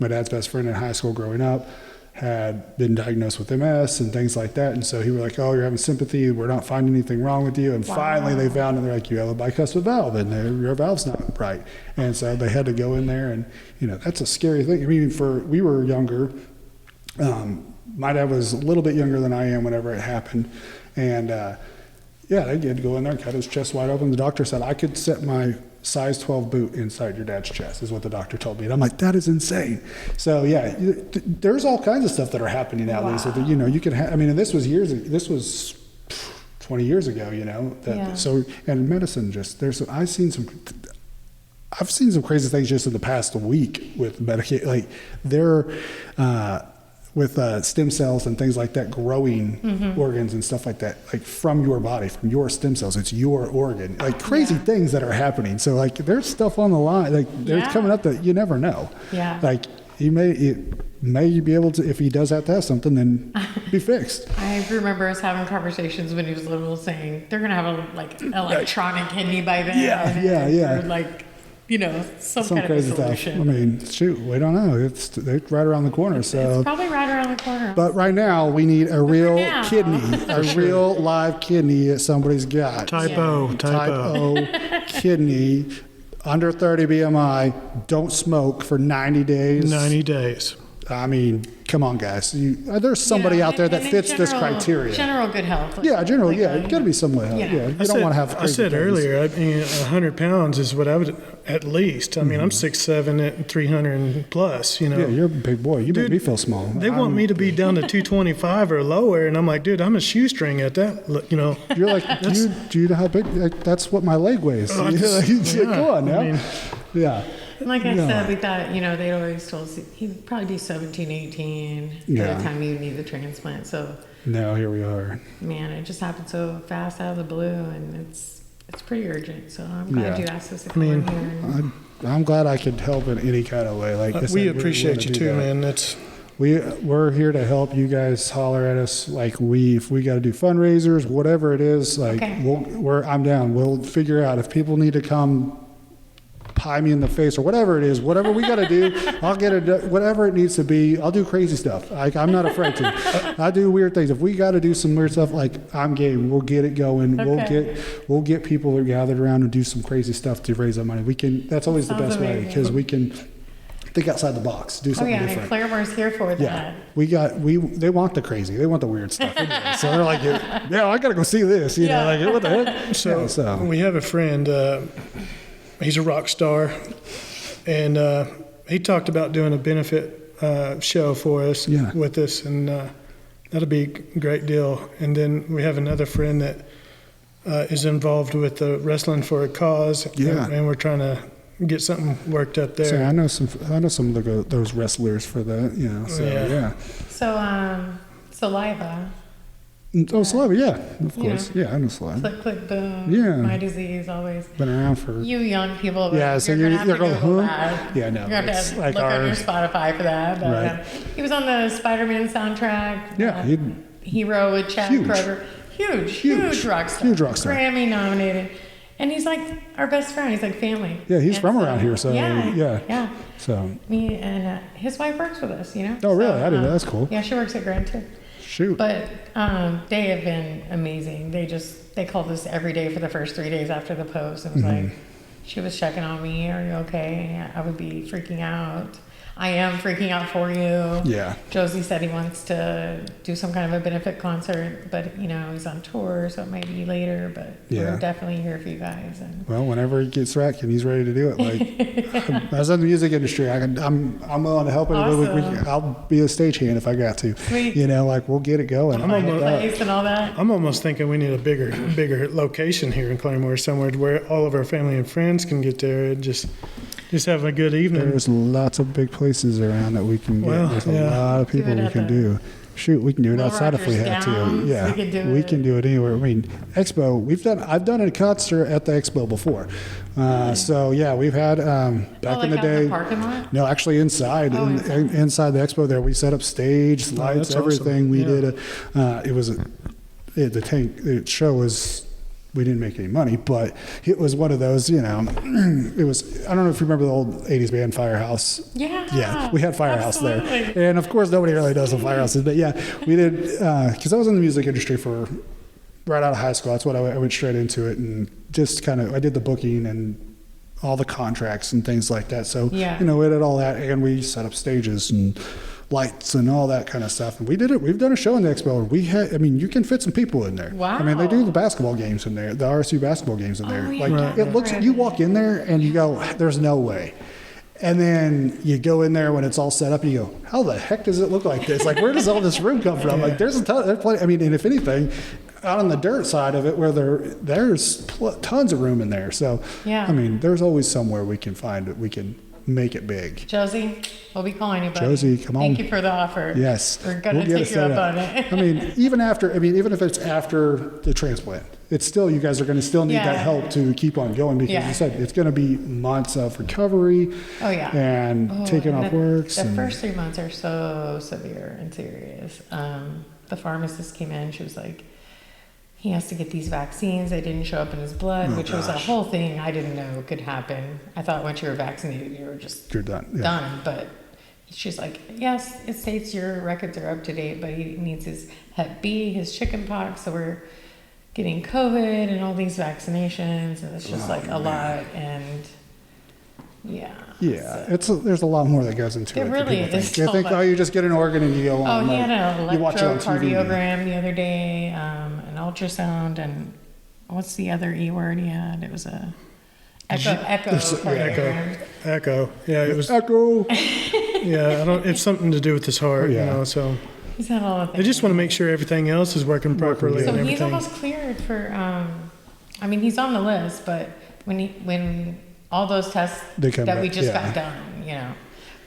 dad's best friend in high school growing up had been diagnosed with MS and things like that. And so he was like, oh, you're having sympathy. We're not finding anything wrong with you. And finally they found it. They're like, you have a bicuspid valve and your valve's not right. And so they had to go in there, and, that's a scary thing. I mean, we were younger. My dad was a little bit younger than I am whenever it happened. And, they had to go in there and cut his chest wide open. The doctor said I could set my size 12 boot inside your dad's chest, is what the doctor told me. And I'm like, that is insane. So there's all kinds of stuff that are happening nowadays. So that, you can and this was 20 years ago, so, and medicine I've seen some crazy things just in the past week with medication, like with stem cells and things like that, growing organs and stuff like that, like from your body, from your stem cells. It's your organ, like crazy things that are happening. So like there's stuff on the line, like there's coming up that you never know. Yeah. Like he may be able to, if he does have to have something, then be fixed. I remember us having conversations when he was little saying they're going to have an electronic kidney by then. Yeah. Or some kind of crazy solution. Stuff. I mean, shoot, we don't know. It's right around the corner. So it's probably right around the corner. But right now, we need a real kidney, a real live kidney that somebody's got. Type O kidney, under 30 BMI, don't smoke for 90 days. 90 days. I mean, come on, guys. There's somebody out there that fits this criteria. General good health. You got to be somewhat healthy. Yeah. You don't want to have crazy I said things. earlier, 100 pounds is what I would, at least. I mean, I'm 6'7" at 300 plus, Yeah, you're a big boy. You make me feel small. They want me to be down to 225 or lower, and I'm like, dude, I'm a shoestring at that, You're like, do you know how big? Like, that's what my leg weighs. Go on now. Like I said, we thought, they'd always told us he'd probably be 17, 18 by the time you need the transplant. So now here we are. Man, it just happened so fast out of the blue, and it's pretty urgent. So I'm glad you asked us to come in here. I'm glad I could help in any kind of way. Like we appreciate you too, man. We're here to help. You guys holler at us. Like if we got to do fundraisers, whatever it is. Like I'm down. We'll figure out if people need to come pie me in the face or whatever it is, whatever we got to do, I'll get it, whatever it needs to be. I'll do crazy stuff. I'm not afraid to. I do weird things. If we got to do some weird stuff, like I'm game. We'll get it going. We'll get people gathered around and do some crazy stuff to raise that money. That's always the best way, because we can think outside the box, do something different. Claremore's here for that. They want the crazy. They want the weird stuff. Anyway. So they're like, I got to go see this. Like, what the heck? So we have a friend, he's a rock star, and he talked about doing a benefit show for us with us, and that'll be a great deal. And then we have another friend that is involved with the Wrestling for a Cause, and we're trying to get something worked up there. So I know some of those wrestlers for that. So Saliva. Oh, Saliva, of course. I know Saliva. Click, boom. My disease, always. Been around for... You young people. So you're going, huh? Yeah, no. You're going to have to look on your Spotify for that. But, he was on the Spider-Man soundtrack. Yeah. Hero with Chad Kroger. Huge rock star. Huge rock star. Grammy nominated. And he's like our best friend. He's like family. Yeah, he's from around here, so yeah. So me and his wife works with us, Oh, really? I didn't know. That's cool. Yeah, she works at Grand too. Shoot. But they have been amazing. They called us every day for the first 3 days after the post. It was like, she was checking on me. Are you okay? I would be freaking out. I am freaking out for you. Yeah. Josie said he wants to do some kind of a benefit concert, but he's on tour, so it might be later. But we're definitely here for you guys. And well, whenever he gets back and he's ready to do it, like I was in the music industry, I'm willing to help anybody. I'll be a stagehand if I got to. Sweet. Like we'll get it going. And all that. I'm almost thinking we need a bigger location here in Claremore, somewhere where all of our family and friends can get there. Just Just have a good evening. There's lots of big places around that we can get. Well, There's yeah. a lot of people we can do. Shoot, we can do it Will outside if we Rogers had to. Downs, Yeah, we could do can do it anywhere. I mean, Expo. I've done a concert at the Expo before. So yeah, we've had back in the out day. the parking lot? No, actually inside, inside the Expo there, we set up stage, lights, that's everything. awesome. We Yeah. did the show was. We didn't make any money, but it was one of those, it was, I don't know if you remember the old 80s band Firehouse. Yeah. Yeah, we had Firehouse absolutely. there. And of course, nobody really does the Firehouses, but yeah, we did, because I was in the music industry for right out of high school. That's what I went straight into it and just I did the booking and all the contracts and things like that. So, we did all that and we set up stages and lights and all that kind of stuff. And we did it. We've done a show in the Expo. You can fit some people in there. Wow. I mean, they do the basketball games in there, the RSU basketball games in there. Yeah. It looks, you walk in there and you go, there's no way. And then you go in there when it's all set up and you go, how the heck does it look like this? Like, where does all this room come from? Like, there's a ton, and if anything, out on the dirt side of it where there's tons of room in there. So, there's always somewhere we can find it. We can make it big. Josie, we'll be calling you, buddy. Josie, come on. Thank you for the offer. Yes. We're going to take you up on it. even if it's after the transplant, it's still, you guys are going to still need that help to keep on going because you said it's going to be months of recovery. Oh, yeah. And taking off works. The first 3 months are so severe and serious. The pharmacist came in, she was like, he has to get these vaccines. They didn't show up in his blood, which was a whole thing I didn't know could happen. I thought once you were vaccinated, you're done. Yeah. Done. But she's like, yes, it states your records are up to date, but he needs his Hep B, his chickenpox. So we're getting COVID and all these vaccinations, and it's just a lot. And there's a lot more that goes into it. It really is. They think, you just get an organ and you go on. Oh, he had an you watch it on TV. electrocardiogram the other day, an ultrasound, and what's the other E word he had? It was a echocardiogram. Echo. Yeah, it was. Echo. Yeah, it's something to do with his heart, so. He's had all of that. They just want to make sure everything else is working properly So and everything. he's almost cleared for, he's on the list, but when all those tests that we just got done,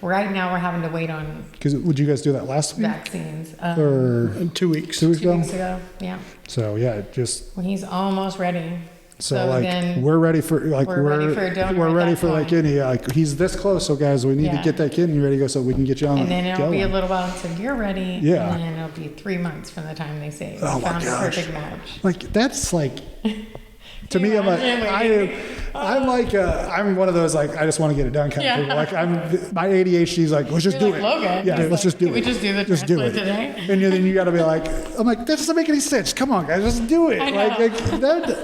right now we're having to wait on. Because would you guys do that last week? Vaccines. Or 2 weeks. 2 weeks ago? 2 weeks ago, yeah. So just. When he's almost ready. So we're ready for we're ready for a donor. We're ready for point. he's this close. So guys, we need to get that kidney ready to go so we can get you on. And then it'll be a little while until you're ready. Yeah. And then it'll be 3 months from the time they say oh found my a gosh. perfect match. That's to me, I'm one of those I just want to get it done kind of people. My ADHD's let's just do it. Logan. Yeah, let's just do it. Can we just do the transplant today? And then you got to be I'm that doesn't make any sense. Come on, guys, just do it. I know.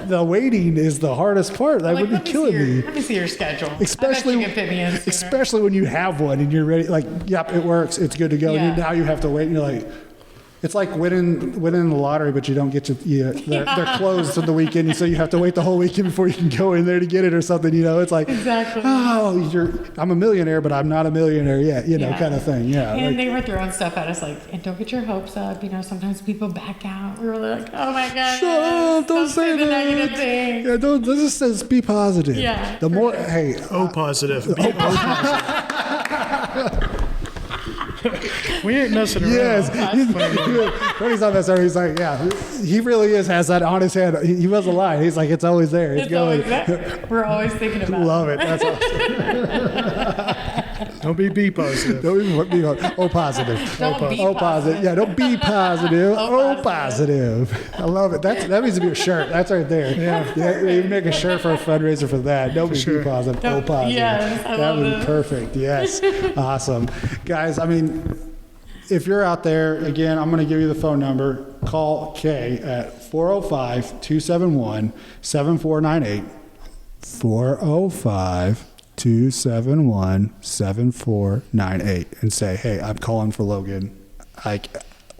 The waiting is the hardest part. That would be killing me. Let me see your schedule. Especially when you have one and you're ready. Yep, it works. It's good to go. Yeah. And now you have to wait. And you're it's like winning the lottery, but you don't get to. They're closed on the weekend, so you have to wait the whole weekend before you can go in there to get it or something. It's exactly. I'm a millionaire, but I'm not a millionaire yet. Kind of thing. Yeah. And they were throwing stuff at us and don't get your hopes up. Sometimes people back out. We were like, oh my god, shut up! Don't say the that. negative thing. Yeah, don't. This just says be positive. Yeah. The more, O positive. Be O positive. We ain't messing around. Yes. Freddy's not messing around. He's he really has that on his head. He wasn't lying. He's it's always there. It's going. Always there. We're always thinking about Love it. That's awesome. Don't be B positive. Don't be O positive. Don't be O positive. Yeah, don't be positive. O positive. I love it. That needs to be a shirt. That's right there. Yeah. You make a shirt for a fundraiser for that. Don't be B positive. O positive. Yes, that would be perfect. Yes. Awesome. Guys, if you're out there, again, I'm going to give you the phone number. Call Kay at 405-271-7498. 405-271-7498. And say, hey, I'm calling for Logan.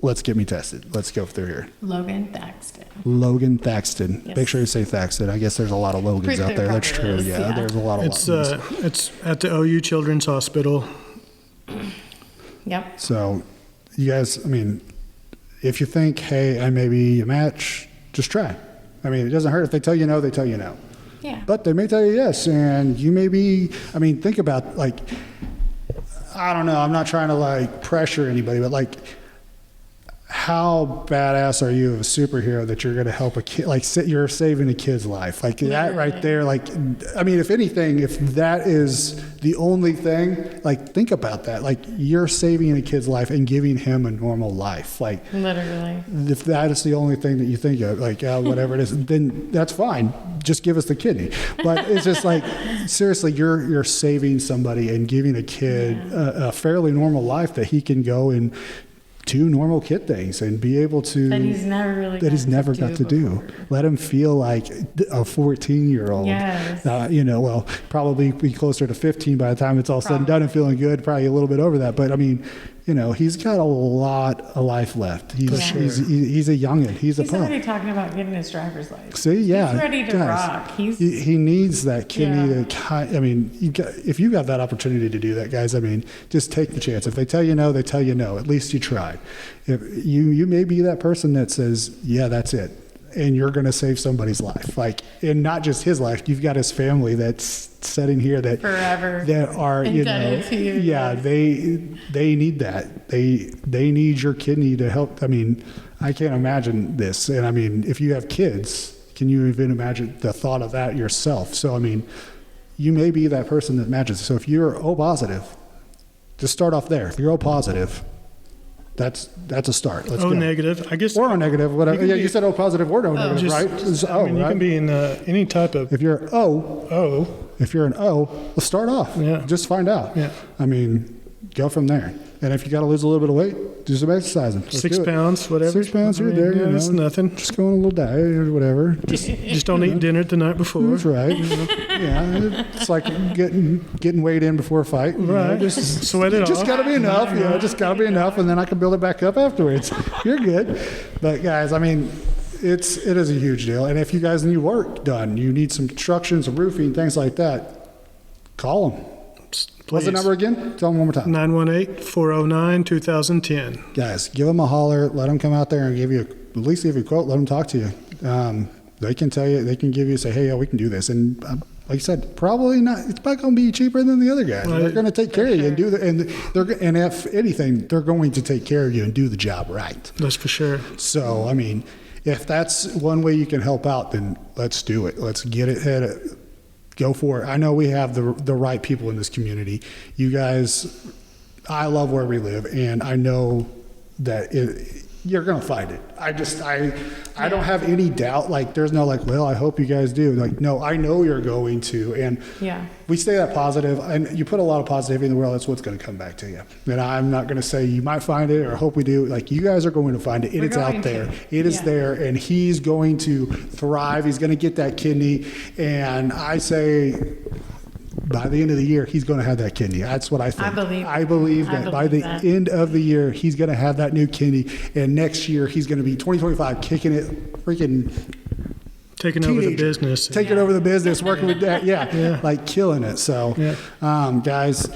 Let's get me tested. Let's go through here. Logan Thaxton. Logan Thaxton. Yes. Make sure you say Thaxton. I guess there's a lot of Logans out there. That's true. Yeah, there's a lot of Logans. It's at the OU Children's Hospital. Yep. So, you guys, if you think, hey, I may be a match, just try. It doesn't hurt. If they tell you no, they tell you no. Yeah. But they may tell you yes, and you may be, I mean, think about, like, I don't know, I'm not trying to, like, pressure anybody, but, like, how badass are you of a superhero that you're going to help a kid, like you're saving a kid's life, like that right there. Like, I mean, if anything, if that is the only thing, like think about that, like you're saving a kid's life and giving him a normal life. Like literally, if that is the only thing that you think of, like whatever it is, then that's fine. Just give us the kidney. But it's just like, seriously, you're saving somebody and giving a kid a fairly normal life that he can go and do normal kid things and be able to that he's never got to do. Let him feel like a 14-year-old. Yes. Well, probably be closer to 15 by the time it's all said and done and feeling good, probably a little bit over that. But I mean, he's got a lot of life left. He's a youngin'. He's pup. already talking about getting his driver's license. See, yeah. He's ready to rock. He needs that kidney to, I mean, if you have that opportunity to do that, guys, I mean, just take the chance. If they tell you no, they tell you no. At least you tried. If you may be that person that says, yeah, that's it. And you're going to save somebody's life. Like, and not just his life. You've got his family that's sitting here that forever that are, they need that. They need your kidney to help. I mean, I can't imagine this. And I mean, if you have kids, can you even imagine the thought of that yourself? So, I mean, you may be that person that matches. So if you're O positive, just start off there. If you're O positive, that's a start. Let's go. Negative, I guess. Or O negative, whatever. You said O positive or O negative, right? You can be in any type of. If you're if you're an O, let's start off. Yeah. Just find out. Yeah. I mean, go from there. And if you got to lose a little bit of weight, do some exercising. Let's 6 pounds, whatever. 6 pounds, you're there. Yeah, it's nothing. Just go on a little diet or whatever. Just don't eat dinner the night before. That's right. Yeah, it's like getting weighed in before a fight. Right. Just sweat it off. Just got to be enough. Just got to be enough, and then I can build it back up afterwards. You're good. But guys, I mean, it is a huge deal. And if you guys need work done, you need some construction, some roofing, things like that, call them. Please. What's the number again? Tell them one more time. 918-409-2010. Guys, give them a holler. Let them come out there and at least give you a quote. Let them talk to you. They can tell you, they can give you, say, hey, yeah, we can do this. And like I said, probably not, it's not going to be cheaper than the other guys. Right. They're going to take care of you and and if anything, they're going to take care of you and do the job right. That's for sure. So, I mean, if that's one way you can help out, then let's do it. Let's get it. Go for it. I know we have the right people in this community. You guys, I love where we live, and I know that you're going to find it. I don't have any doubt. Like, there's no like, well, I hope you guys do. Like, no, I know you're going to. And we stay that positive, and you put a lot of positivity in the world, that's what's going to come back to you. And I'm not going to say you might find it or hope we do. Like, you guys are going to find it. It's out there. It is there, and he's going to thrive. He's going to get that kidney. And I say, by the end of the year, he's going to have that kidney. That's what I think. I believe that by the end of the year, he's going to have that new kidney. And next year, he's going to be 2025 kicking it, freaking taking over the business. Taking over the business, working with that. Yeah, like killing it. So, guys,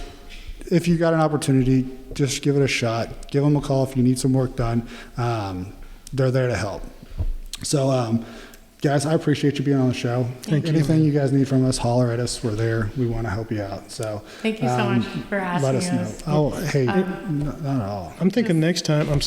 if you got an opportunity, just give it a shot. Give them a call if you need some work done. They're there to help. So, guys, I appreciate you being on the show. Thank you. Anything you guys need from us, holler at us. We're there. We want to help you out. So thank you so much for asking let us know. Oh, hey, not at all. I'm thinking next time we'll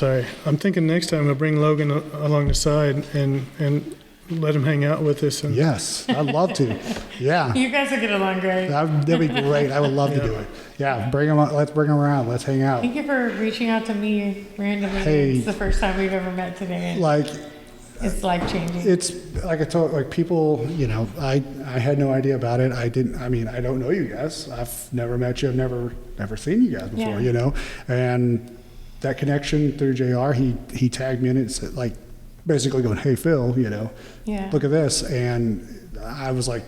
bring Logan along the side and let him hang out with us. And yes, I'd love to. Yeah. You guys will get along great. That'd be great. I would love to do it. Yeah, bring him. Let's bring him around. Let's hang out. Thank you for reaching out to me randomly. Hey, it's the first time we've ever met today. It's life changing. It's like I told people, I had no idea about it. I don't know you guys. I've never met you. I've never seen you guys before, and that connection through JR, he tagged me in it, said, like, basically going, hey, Phil, look at this. And I was like,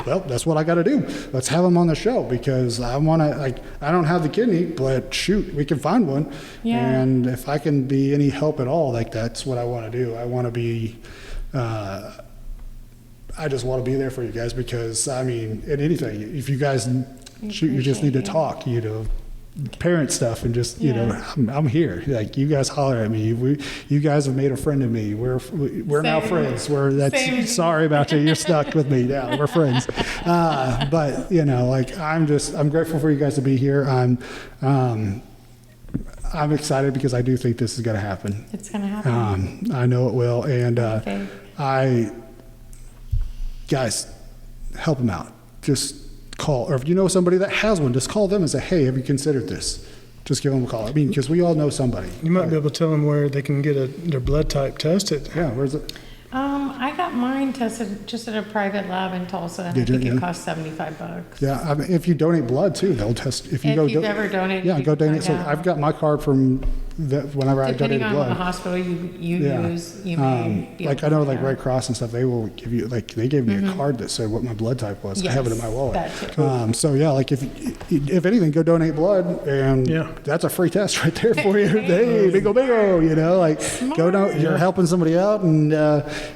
well, that's what I got to do. Let's have him on the show because I want to, I don't have the kidney, but shoot, we can find one. Yeah. And if I can be any help at all, that's what I want to do. I want to be, I just want to be there for you guys because, in anything, if you guys, you just need to talk, parent stuff and just, you know, I'm here. Like, you guys holler at me. You guys have made a friend of me. We're now friends. Sorry about you. You're stuck with me now. We're friends. But, you know, like, I'm grateful for you guys to be here. I'm excited because I do think this is going to happen. It's going to happen. I know it will. And guys, help them out. Just call. Or if you know somebody that has one, just call them and say, hey, have you considered this? Just give them a call. I mean, because we all know somebody. You might be able to tell them where they can get their blood type tested. Yeah, where's it? I got mine tested just at a private lab in Tulsa, and I think it cost $75. Yeah, I mean, if you donate blood too, they'll test. If you've ever donated, yeah, go donate. So I've got my card from whenever I donated blood. Depending on what hospital you use, you may be like I know, like Red Cross and stuff, they will give you, like, they gave me a card that said what my blood type was. Yes, I have it in my wallet. That too. So yeah, like if anything, go donate blood, and that's a free test right there for you. Hey, bingo, you know, like you're helping somebody out, and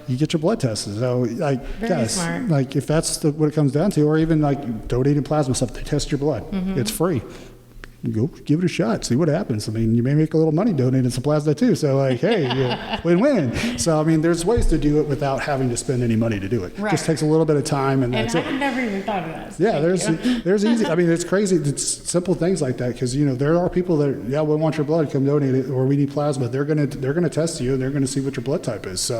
you get your blood tested. So like, guys, like if that's what it comes down to, or even like donating plasma stuff, they test your blood. It's free. Go give it a shot, see what happens. I mean, you may make a little money donating some plasma too. So like, hey, win-win. So I mean, there's ways to do it without having to spend any money to do it. Right. Just takes a little bit of time, and that's it. I've never even thought of that. Yeah, there's easy. I mean, it's crazy. It's simple things like that, because you know there are people that we want your blood, come donate it, or we need plasma. They're gonna test you, and they're gonna see what your blood type is. So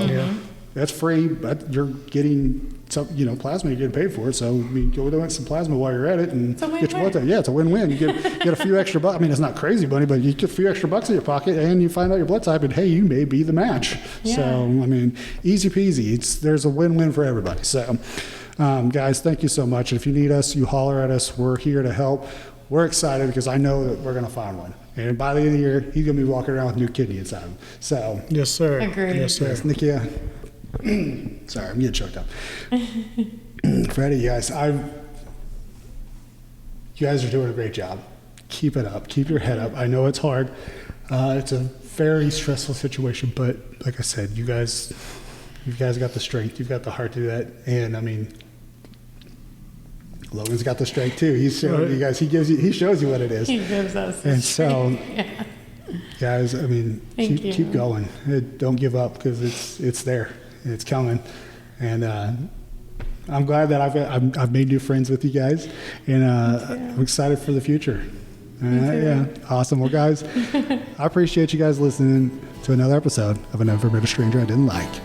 that's free, but you're getting some, you know, plasma, you're getting paid for it. So I mean, go donate some plasma while you're at it and get your blood type. Yeah, it's a win-win. You get a few extra bucks. I mean, it's not crazy money, but you get a few extra bucks in your pocket, and you find out your blood type, and hey, you may be the match. Yeah. So I mean, easy peasy. There's a win-win for everybody. So guys, thank you so much. And if you need us, you holler at us. We're here to help. We're excited because I know that we're going to find one. And by the end of the year, he's going to be walking around with a new kidney inside him. So yes, sir. Agreed. Yes, sir. Yes, Nickia. Sorry, I'm getting choked up. Freddy, you guys are doing a great job. Keep it up. Keep your head up. I know it's hard. It's a very stressful situation, but like I said, you guys got the strength. You've got the heart to do that. And I mean, Logan's got the strength too. He's showing you guys. He shows you what it is. He gives us. And so, guys, I mean, keep going. Don't give up, because it's there. It's coming. And I'm glad that I've made new friends with you guys, and I'm excited for the future. Yeah, awesome. Well, guys, I appreciate you guys listening to another episode of A Never Met a Stranger I Didn't Like.